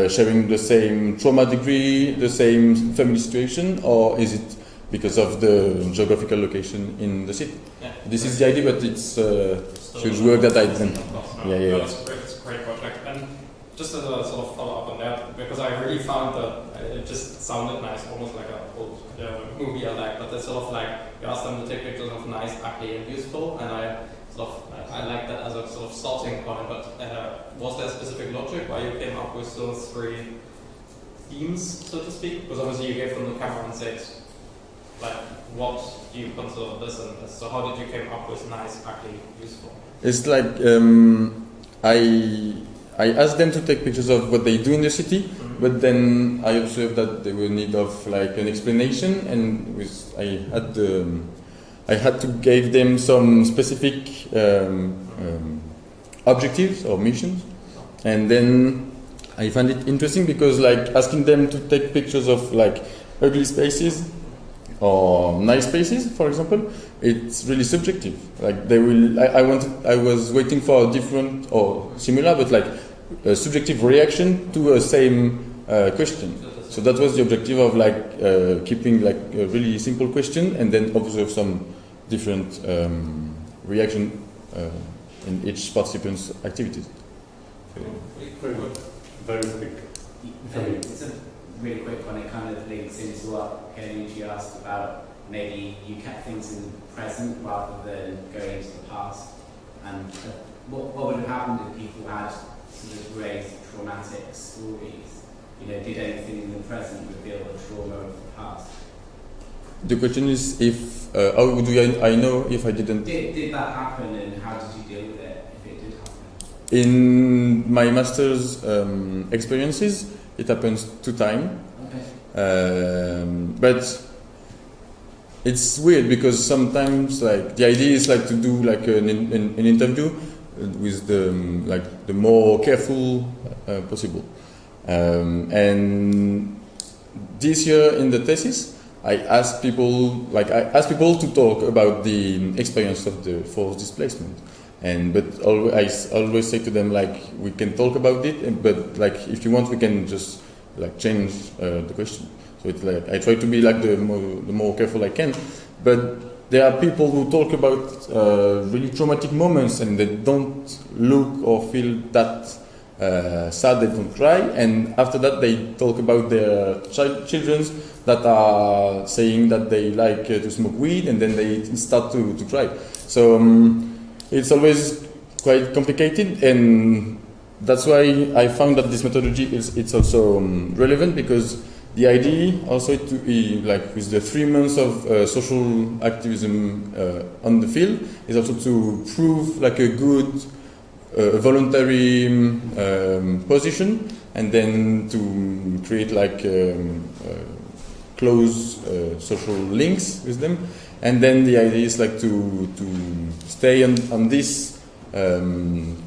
sharing the same trauma degree, the same family situation, or is it because of the geographical location in the city? Yeah. This is the idea, but it's huge work that I didn't. No, it's a great project. And just as a sort of follow-up on that, because I really found that it just sounded nice, almost like a old movie I like, but it's sort of like you ask them to take pictures of nice, ugly, and useful, and I like that as a sort of starting point, but was there a specific logic why you came up with those three themes, so to speak? Because obviously you gave them the camera and said, like, what do you consider this and this? So how did you came up with nice, ugly, useful? It's like, I asked them to take pictures of what they do in the city, but then I observed that they were in need of like an explanation, and I had to give them some specific objectives or missions, and then I found it interesting because like asking them to take pictures of like ugly spaces or nice spaces, for example, it's really subjective. Like they will, I was waiting for a different or similar, but like a subjective reaction to a same question. So that was the objective of like keeping like a really simple question and then observe some different reaction in each participant's activities. Very good. Very quick. It's a really quick one. It kind of links into what Khadija asked about. Maybe you kept things in the present rather than going into the past. And what would have happened if people had sort of raised traumatic stories? You know, did anything in the present reveal the trauma of the past? The question is if how do I know if I didn't? Did that happen, and how did you deal with it if it did happen? In my master's experiences, it happens 2 times. Okay. But it's weird because sometimes like the idea is like to do like an interview with the more careful possible. And this year in the thesis, I asked people to talk about the experience of the forced displacement, but I always say to them like we can talk about it, but like if you want we can just like change the question. So it's like I try to be like the more careful I can, but there are people who talk about really traumatic moments and they don't look or feel that sad, they don't cry, and after that they talk about their children that are saying that they like to smoke weed, and then they start to cry. So it's always quite complicated, and that's why I found that this methodology it's also relevant, because the idea also to be like with the 3 months of social activism on the field is also to prove like a good voluntary position, and then to create like close social links with them, and then the idea is like to stay on this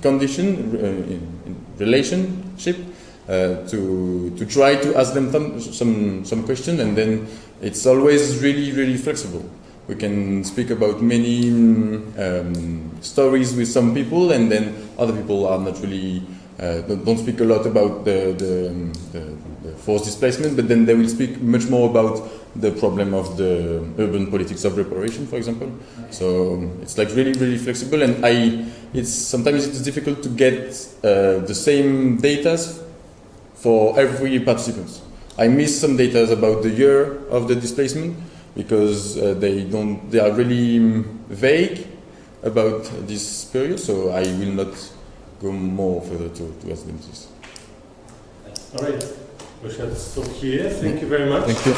condition in relationship, to try to ask them some question, and then it's always really flexible. We can speak about many stories with some people, and then other people are not really don't speak a lot about the forced displacement, but then they will speak much more about the problem of the urban politics of reparation, for example. So it's like really flexible, and sometimes it's difficult to get the same data for every participant. I miss some data about the year of the displacement, because they are really vague about this period, so I will not go more further to ask them this. All right, we shall stop here. Thank you very much. Thank you.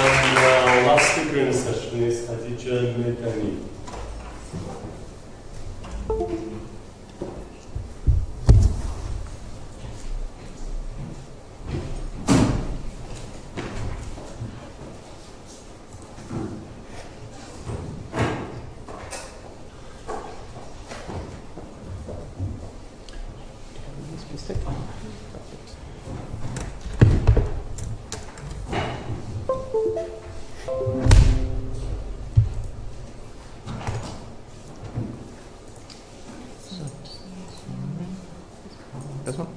And our last speaker in the session is Khadija Medani. This one?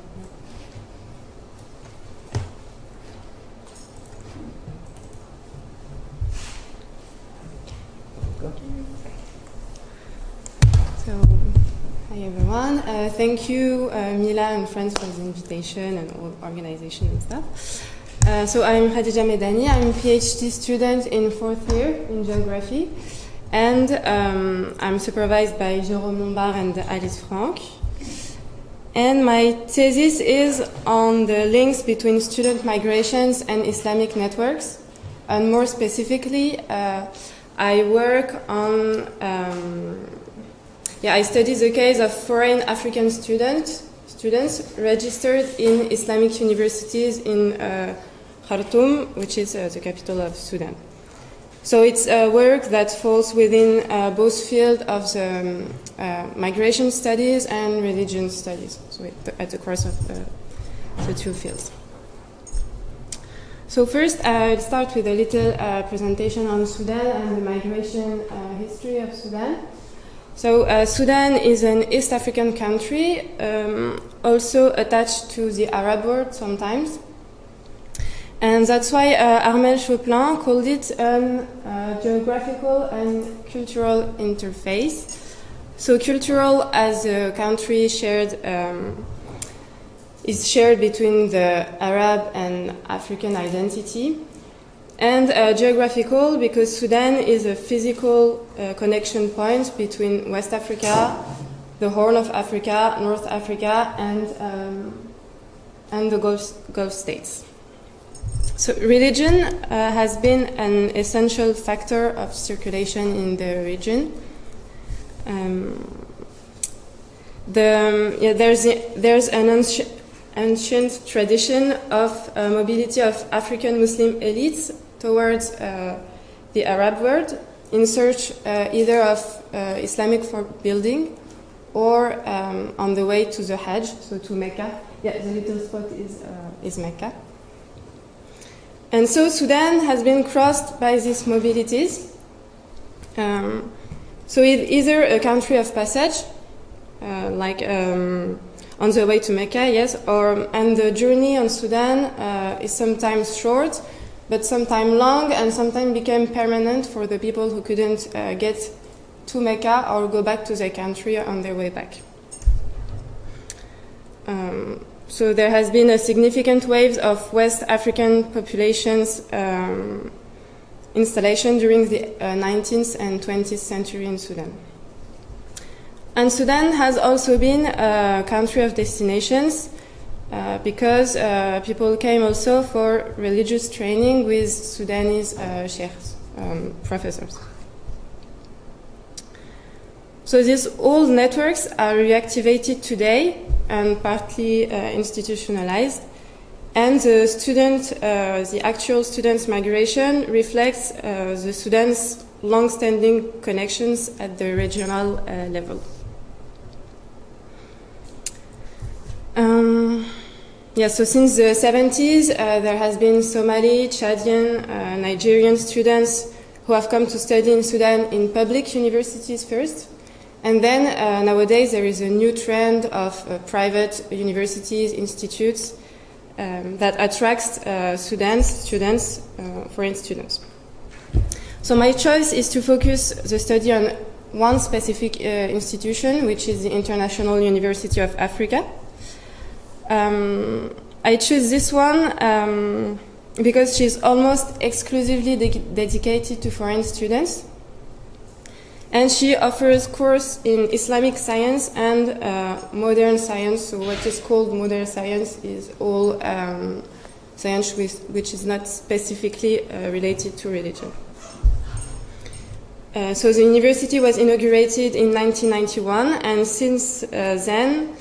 So, hi everyone. Thank you, Mila and friends, for the invitation and all organization and stuff. So I'm Khadija Medani. I'm a PhD student in 4th year in geography, and I'm supervised by Jérôme Lombard and Alice Franck. And my thesis is on the links between student migrations and Islamic networks, and more specifically, I work on. I study the case of foreign African students registered in Islamic universities in Khartoum, which is the capital of Sudan. So it's a work that falls within both fields of the migration studies and religion studies, so at the cross of the two fields. So first, I'll start with a little presentation on Sudan and the migration history of Sudan. So Sudan is an East African country, also attached to the Arab world sometimes. And that's why Armel Chopin called it a geographical and cultural interface. So cultural, as a country shared, is shared between the Arab and African identity. And geographical, because Sudan is a physical connection point between West Africa, the Horn of Africa, North Africa, and the Gulf states. So religion has been an essential factor of circulation in the region. There's an ancient tradition of mobility of African Muslim elites towards the Arab world in search either of Islamic building or on the way to the Hajj, so to Mecca. Yeah, the little spot is Mecca. And so Sudan has been crossed by these mobilities. So it's either a country of passage, like on the way to Mecca, yes, and the journey on Sudan is sometimes short, but sometimes long, and sometimes became permanent for the people who couldn't get to Mecca or go back to their country on their way back. So there has been a significant wave of West African populations installation during the 19th and 20th century in Sudan. And Sudan has also been a country of destinations because people came also for religious training with Sudanese sheikhs, professors. So these old networks are reactivated today and partly institutionalized. And the actual students' migration reflects the Sudan's long-standing connections at the regional level. So since the 70s, there has been Somali, Chadian, Nigerian students who have come to study in Sudan in public universities first. And then nowadays there is a new trend of private universities, institutes, that attracts Sudan's students, foreign students. So my choice is to focus the study on one specific institution, which is the International University of Africa. I choose this one because she's almost exclusively dedicated to foreign students. And she offers course in Islamic science and modern science. So what is called modern science is all science which is not specifically related to religion. So the university was inaugurated in 1991, and since then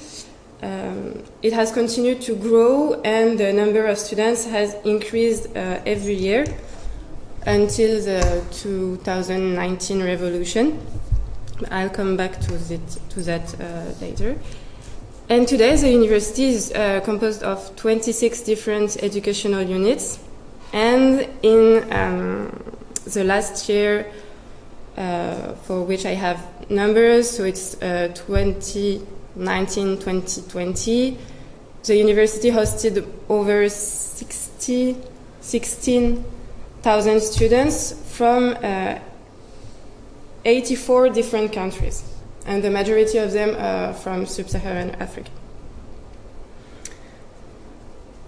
it has continued to grow, and the number of students has increased every year until the 2019 revolution. I'll come back to that later. And today the university is composed of 26 different educational units, and in the last year, for which I have numbers, so it's 2019-2020, the university hosted over 16,000 students from 84 different countries, and the majority of them from sub-Saharan Africa.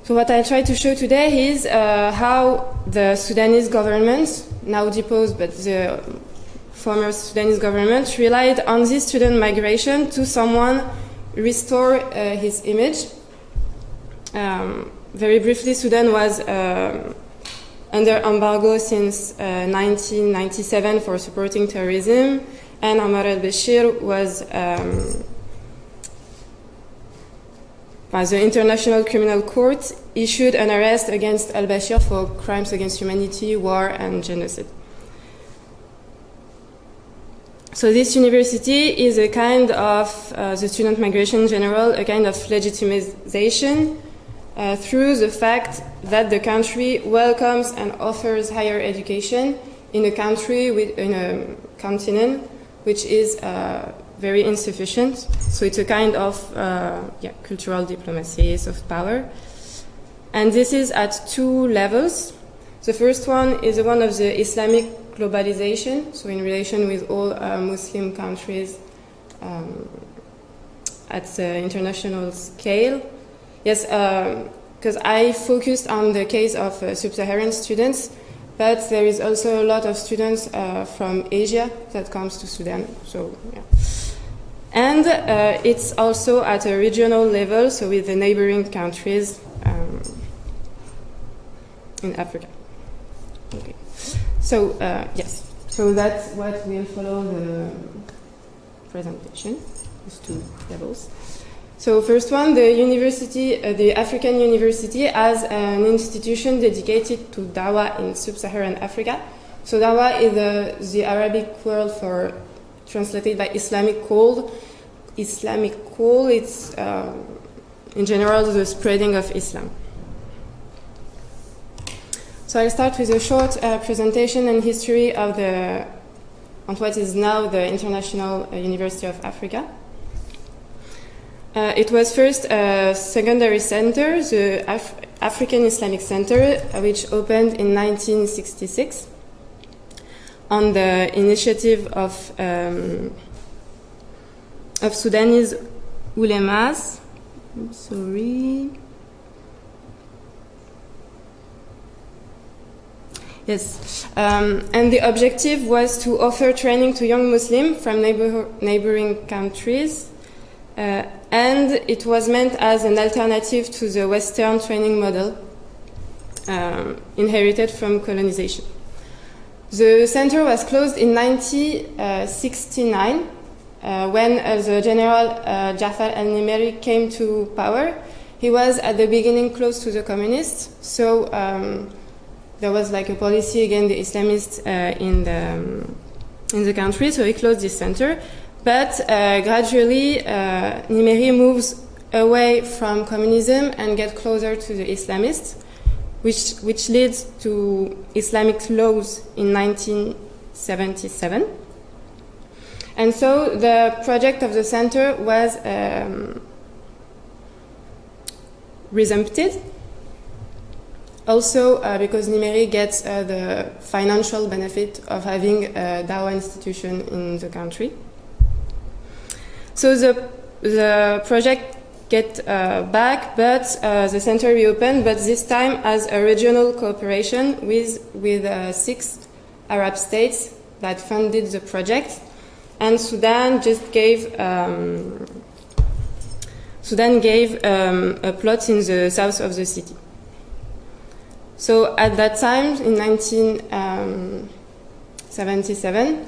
So what I try to show today is how the Sudanese government, now deposed, but the former Sudanese government, relied on this student migration to someone restore his image. Very briefly, Sudan was under embargo since 1997 for supporting terrorism, and Omar al-Bashir was the International Criminal Court issued an arrest against al-Bashir for crimes against humanity, war, and genocide. So this university is a kind of, the student migration in general, a kind of legitimization through the fact that the country welcomes and offers higher education in a country, in a continent, which is very insufficient. So it's a kind of cultural diplomacy, soft power. And this is at two levels. The first one is the one of the Islamic globalization, so in relation with all Muslim countries at the international scale. Yes, because I focused on the case of sub-Saharan students, but there is also a lot of students from Asia that comes to Sudan. So, yeah. And it's also at a regional level, so with the neighboring countries in Africa. Okay. So, yes. So that's what will follow the presentation, these two levels. So first one, the university, the African University as an institution dedicated to Dawah in sub-Saharan Africa. So Dawah is the Arabic word for, translated by Islamic call. Islamic call, it's in general the spreading of Islam. So I'll start with a short presentation and history of what is now the International University of Africa. It was first a secondary center, the African Islamic Center, which opened in 1966 on the initiative of Sudanese ulemas. I'm sorry. Yes, and the objective was to offer training to young Muslims from neighboring countries. And it was meant as an alternative to the Western training model inherited from colonization. The center was closed in 1969 when the General Jafar al-Nimeri came to power. He was at the beginning close to the communists, so there was like a policy against the Islamists in the country, so he closed this center. But gradually, Nimeri moves away from communism and gets closer to the Islamists, which leads to Islamic laws in 1977. And so the project of the center was resumpted. Also, because Nimeri gets the financial benefit of having a Dawah institution in the country. So the project get back, but the center reopened, but this time as a regional cooperation with 6 Arab states that funded the project, and Sudan just gave a plot in the south of the city. So at that time, in 1977,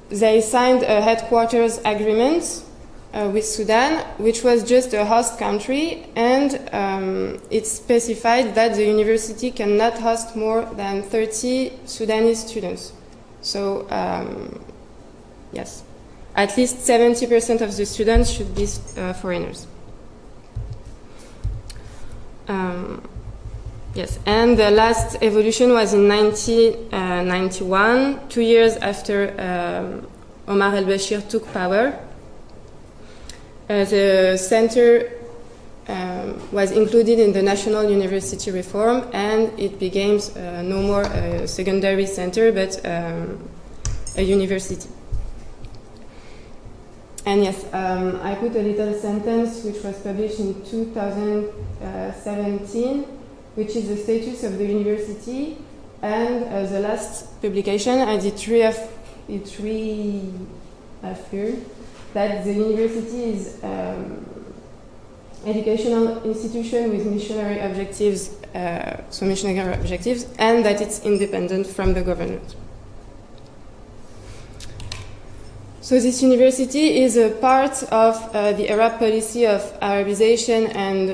they signed a headquarters agreement with Sudan, which was just a host country, and it specified that the university cannot host more than 30 Sudanese students. So, yes, at least 70% of the students should be foreigners. Yes, and the last evolution was in 1991, 2 years after Omar al-Bashir took power. the center was included in the national university reform, and it became no more a secondary center but a university. And yes, I put a little sentence which was published in 2017, which is the status of the university, and the last publication, and it reaffirmed that the university is educational institution with missionary objectives, and that it's independent from the government. So this university is a part of the Arab policy of Arabization and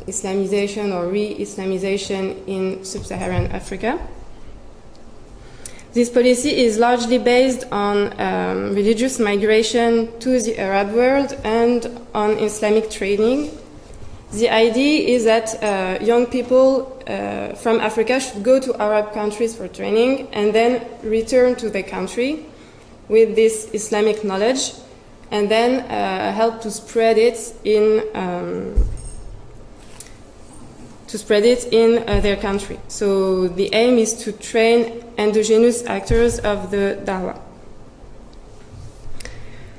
Islamization or re-Islamization in sub-Saharan Africa. This policy is largely based on religious migration to the Arab world and on Islamic training. The idea is that young people from Africa should go to Arab countries for training and then return to their country with this Islamic knowledge, and then help to spread it in their country. So the aim is to train endogenous actors of the Dawah.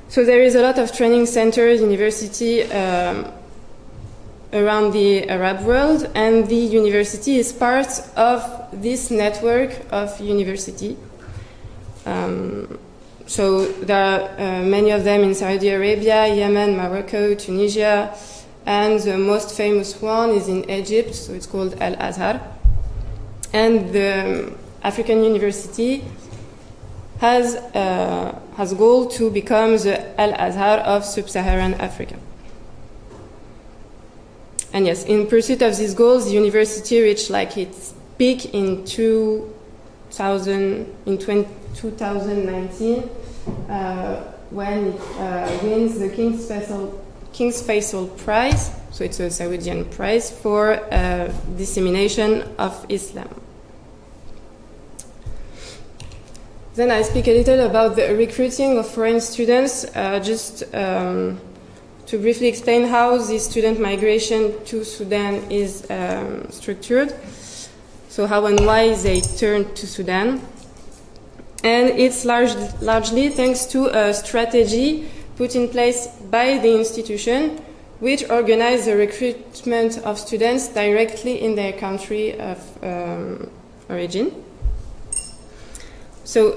So there is a lot of training centers, university around the Arab world, and the university is part of this network of university. So there are many of them in Saudi Arabia, Yemen, Morocco, Tunisia, and the most famous one is in Egypt, so it's called Al-Azhar. And the African University has a goal to become the Al-Azhar of sub-Saharan Africa. And yes, in pursuit of these goals, the university reached like its peak in 2019 when it wins the King's Faisal Prize, so it's a Saudian prize for dissemination of Islam. Then I speak a little about the recruiting of foreign students, just to briefly explain how the student migration to Sudan is structured, so how and why they turn to Sudan. And it's largely thanks to a strategy put in place by the institution, which organizes the recruitment of students directly in their country of origin. So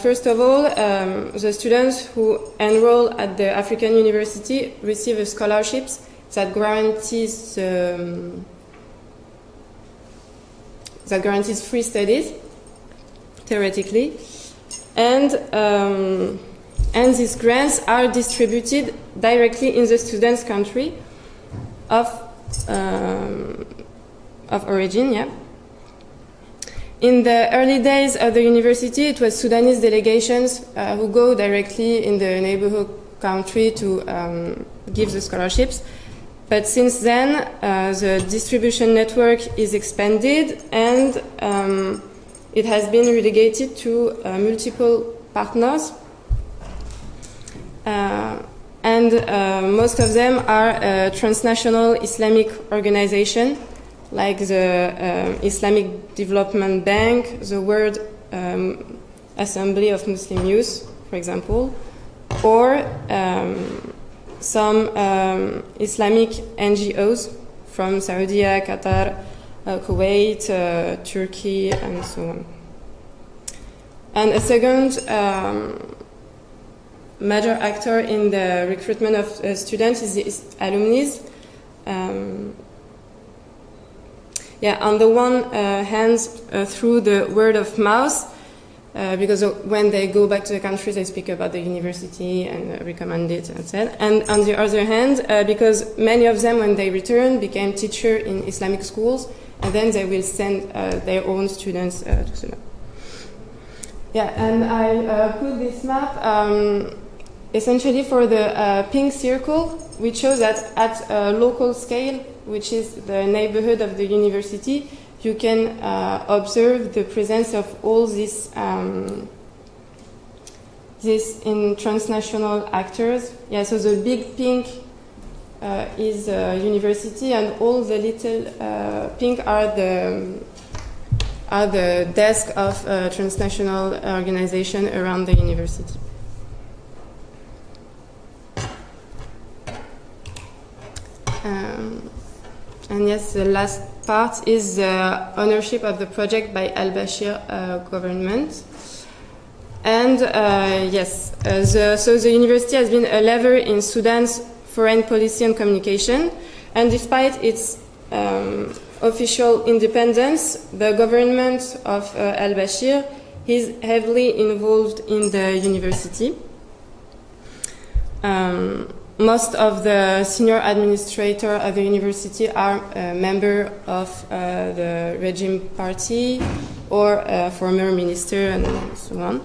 first of all, the students who enroll at the African University receive a scholarship that guarantees free studies, theoretically, and these grants are distributed directly in the student's country of origin. Yeah. In the early days of the university, it was Sudanese delegations who go directly in the neighborhood country to give the scholarships. But since then, the distribution network is expanded, and it has been relegated to multiple partners. And most of them are transnational Islamic organizations, like the Islamic Development Bank, the World Assembly of Muslim Youth, for example, or some Islamic NGOs from Saudi, Qatar, Kuwait, Turkey, and so on. And a second major actor in the recruitment of students is the alumni. On the one hand, through the word of mouth, because when they go back to the country, they speak about the university and recommend it, etc. And on the other hand, because many of them, when they return, became teachers in Islamic schools, and then they will send their own students to Sudan. Yeah, and I put this map essentially for the pink circle, which shows that at a local scale, which is the neighborhood of the university, you can observe the presence of all these transnational actors. Yeah, so the big pink is a university, and all the little pink are the desk of a transnational organization around the university. And yes, the last part is the ownership of the project by al-Bashir government. And so the university has been a lever in Sudan's foreign policy and communication. And despite its official independence, the government of al-Bashir is heavily involved in the university. Most of the senior administrators of the university are a member of the regime party or a former minister and so on.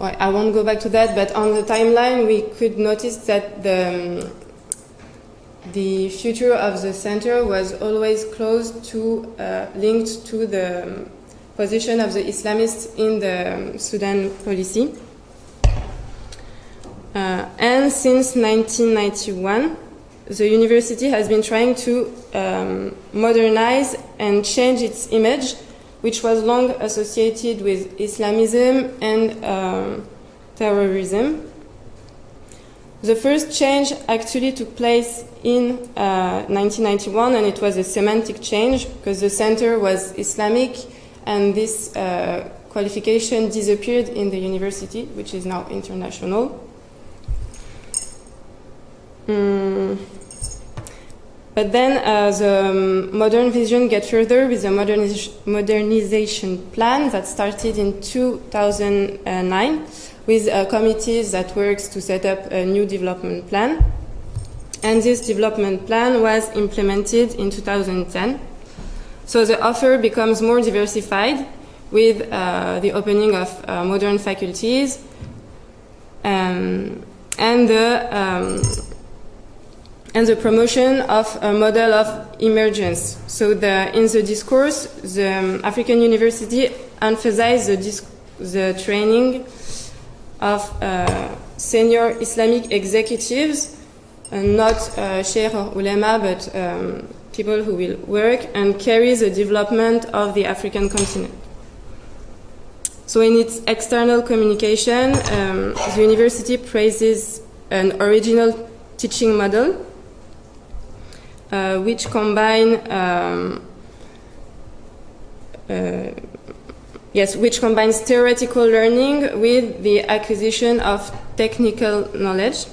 I won't go back to that, but on the timeline we could notice that the future of the center was always close to, linked to the position of the Islamists in the Sudan policy. And since 1991, the university has been trying to modernize and change its image, which was long associated with Islamism and terrorism. The first change actually took place in 1991, and it was a semantic change because the center was Islamic, and this qualification disappeared in the university, which is now international. But then the modern vision get further with the modernization plan that started in 2009 with committees that works to set up a new development plan. And this development plan was implemented in 2010. So the offer becomes more diversified with the opening of modern faculties and the promotion of a model of emergence. So in the discourse, the African University emphasized the training of senior Islamic executives, and not sheikh or ulama, but people who will work and carry the development of the African continent. So in its external communication, the university praises an original teaching model which combines theoretical learning with the acquisition of technical knowledge.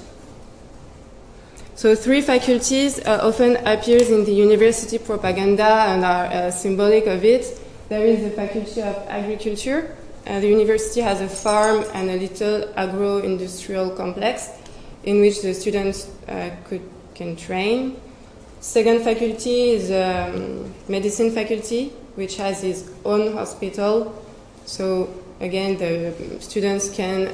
So 3 faculties often appears in the university propaganda and are symbolic of it. There is the Faculty of Agriculture. The university has a farm and a little agro-industrial complex in which the students can train. Second faculty is medicine faculty, which has its own hospital. So again, the students can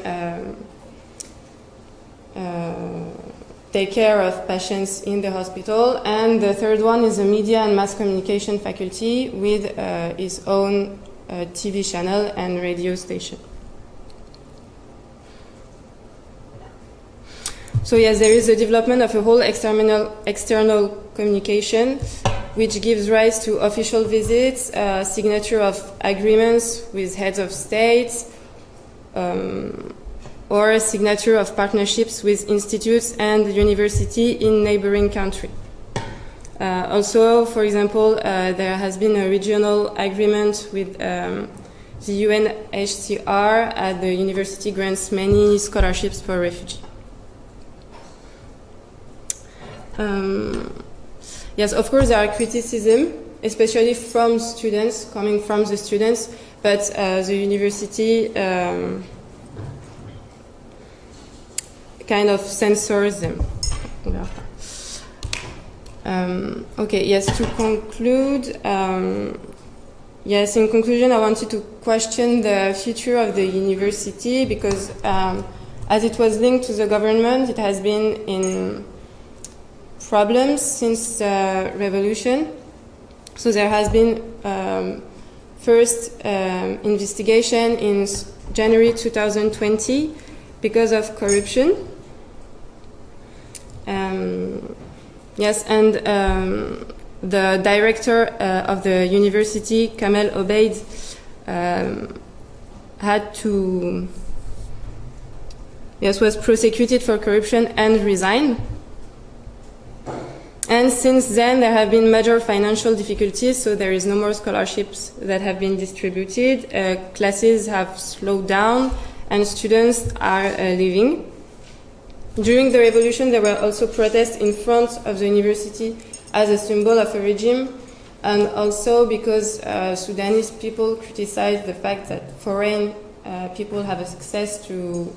take care of patients in the hospital. And the third one is the media and mass communication faculty with its own TV channel and radio station. So yes, there is the development of a whole external communication, which gives rise to official visits, signature of agreements with heads of states, or a signature of partnerships with institutes and university in neighboring countries. Also, for example, there has been a regional agreement with the UNHCR at the university grants many scholarships for refugees. Yes, of course there are criticism, especially from students, coming from the students, but the university kind of censors them. Okay, yes, to conclude, yes, in conclusion, I wanted to question the future of the university because as it was linked to the government, it has been in problems since the revolution. So there has been first investigation in January 2020 because of corruption. Yes, and the director of the university, Kamel Obeid, was prosecuted for corruption and resigned. And since then, there have been major financial difficulties, so there is no more scholarships that have been distributed. Classes have slowed down, and students are leaving. During the revolution, there were also protests in front of the university as a symbol of a regime, and also because Sudanese people criticized the fact that foreign people have access to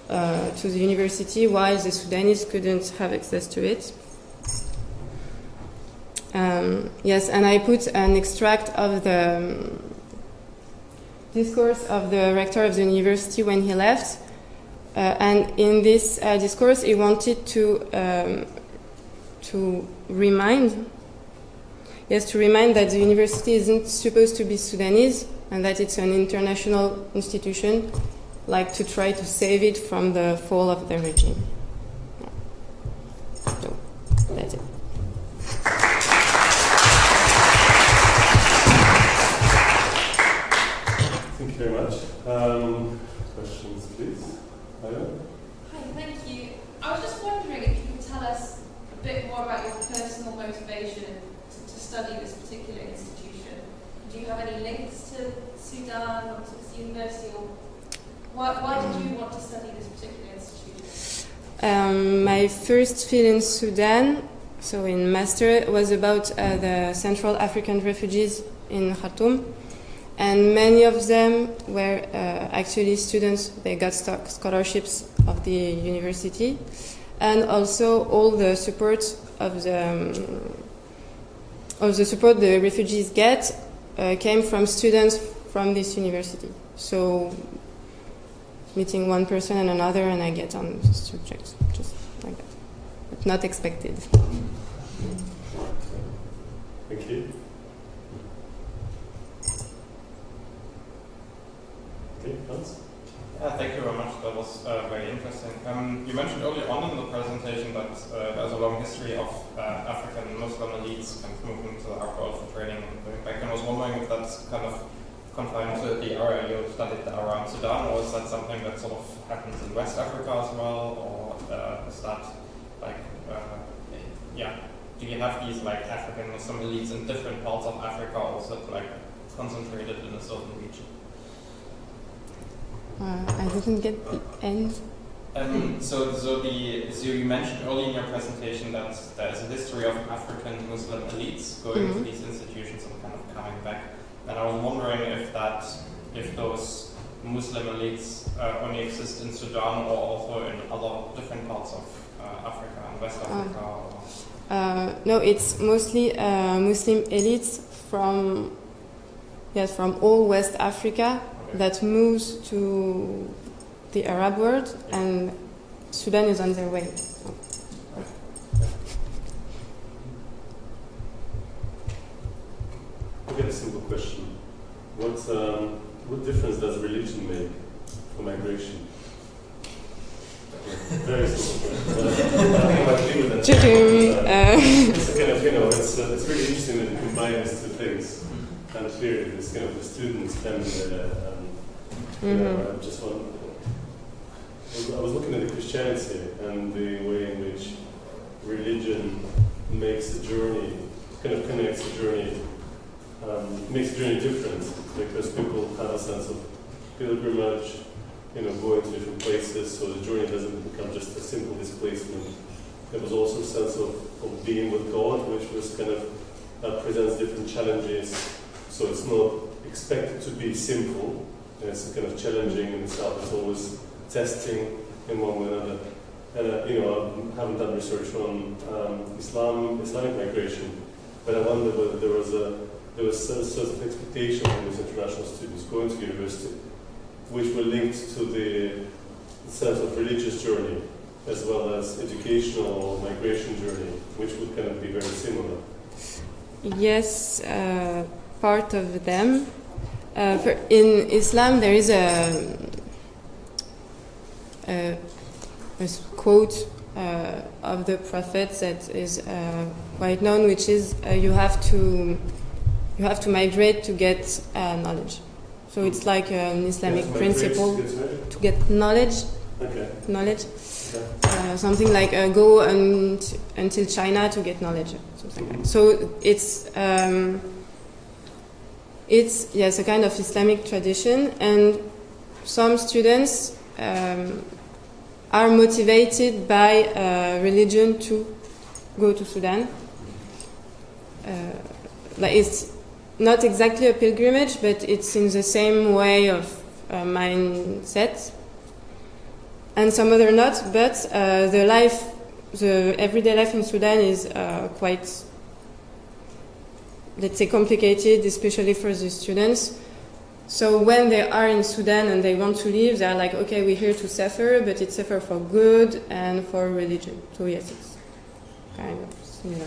the university, while the Sudanese couldn't have access to it. Yes, and I put an extract of the discourse of the rector of the university when he left. And in this discourse, he wanted to remind that the university isn't supposed to be Sudanese and that it's an international institution, like to try to save it from the fall of the regime. So that's it. Thank you very much. Questions, please. Hi, thank you. I was just wondering if you could tell us a bit more about your personal motivation to study this particular institution. Do you have any links to Sudan or to this university, or why did you want to study this particular institution? My first field in Sudan, so in master, was about the Central African refugees in Khartoum. And many of them were actually students. They got scholarships of the university, and also all the support of the support the refugees get came from students from this university. So meeting one person and another, and I get on the subject just like that, but not expected. Thank you. Thank you very much. That was very interesting. You mentioned early on in the presentation that there's a long history of African Muslim elites kind of moving to our world for training and going back. And I was wondering if that's kind of confined to the area you studied around Sudan, or is that something that sort of happens in West Africa as well, or is that like, do you have these like African Muslim elites in different parts of Africa, or is it like concentrated in a certain region? I didn't get the end. So you mentioned early in your presentation that there is a history of African Muslim elites going to these institutions and kind of coming back. And I was wondering if those Muslim elites only exist in Sudan or also in other different parts of Africa and West Africa. No, it's mostly Muslim elites from all West Africa. That moves to the Arab world, and Sudan is on their way. I've got a simple question. What difference does religion make for migration? Very simple question. It's really interesting that you combine these two things. And clearly, this kind of the students and I was looking at the Christianity and the way in which religion makes the journey, kind of connects the journey, makes the journey different, because people have a sense of pilgrimage, going to different places, so the journey doesn't become just a simple displacement. There was also a sense of being with God, which was kind of presents different challenges. So it's not expected to be simple, and it's kind of challenging in itself. It's always testing in one way or another. And I haven't done research on Islamic migration, but I wonder whether there was a sort of expectation from these international students going to university, which were linked to the sense of religious journey, as well as educational or migration journey, which would kind of be very similar. Yes. Part of them. In Islam, there is a quote of the Prophet that is quite known, which is you have to migrate to get knowledge. So it's like an Islamic principle to get knowledge. Okay. Knowledge. Okay. Something like go until China to get knowledge. Something like that. So it's yes, a kind of Islamic tradition, and some students are motivated by religion to go to Sudan. Like it's not exactly a pilgrimage, but it's in the same way of mindset. And some other not, but the everyday life in Sudan is quite, let's say, complicated, especially for the students. So when they are in Sudan and they want to leave, they're like, okay, we're here to suffer, but it's suffer for good and for religion. So yes, it's kind of similar.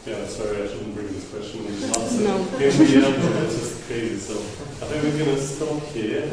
Yeah, sorry, I shouldn't bring this question in. No. It's just crazy. So I think we're going to stop here.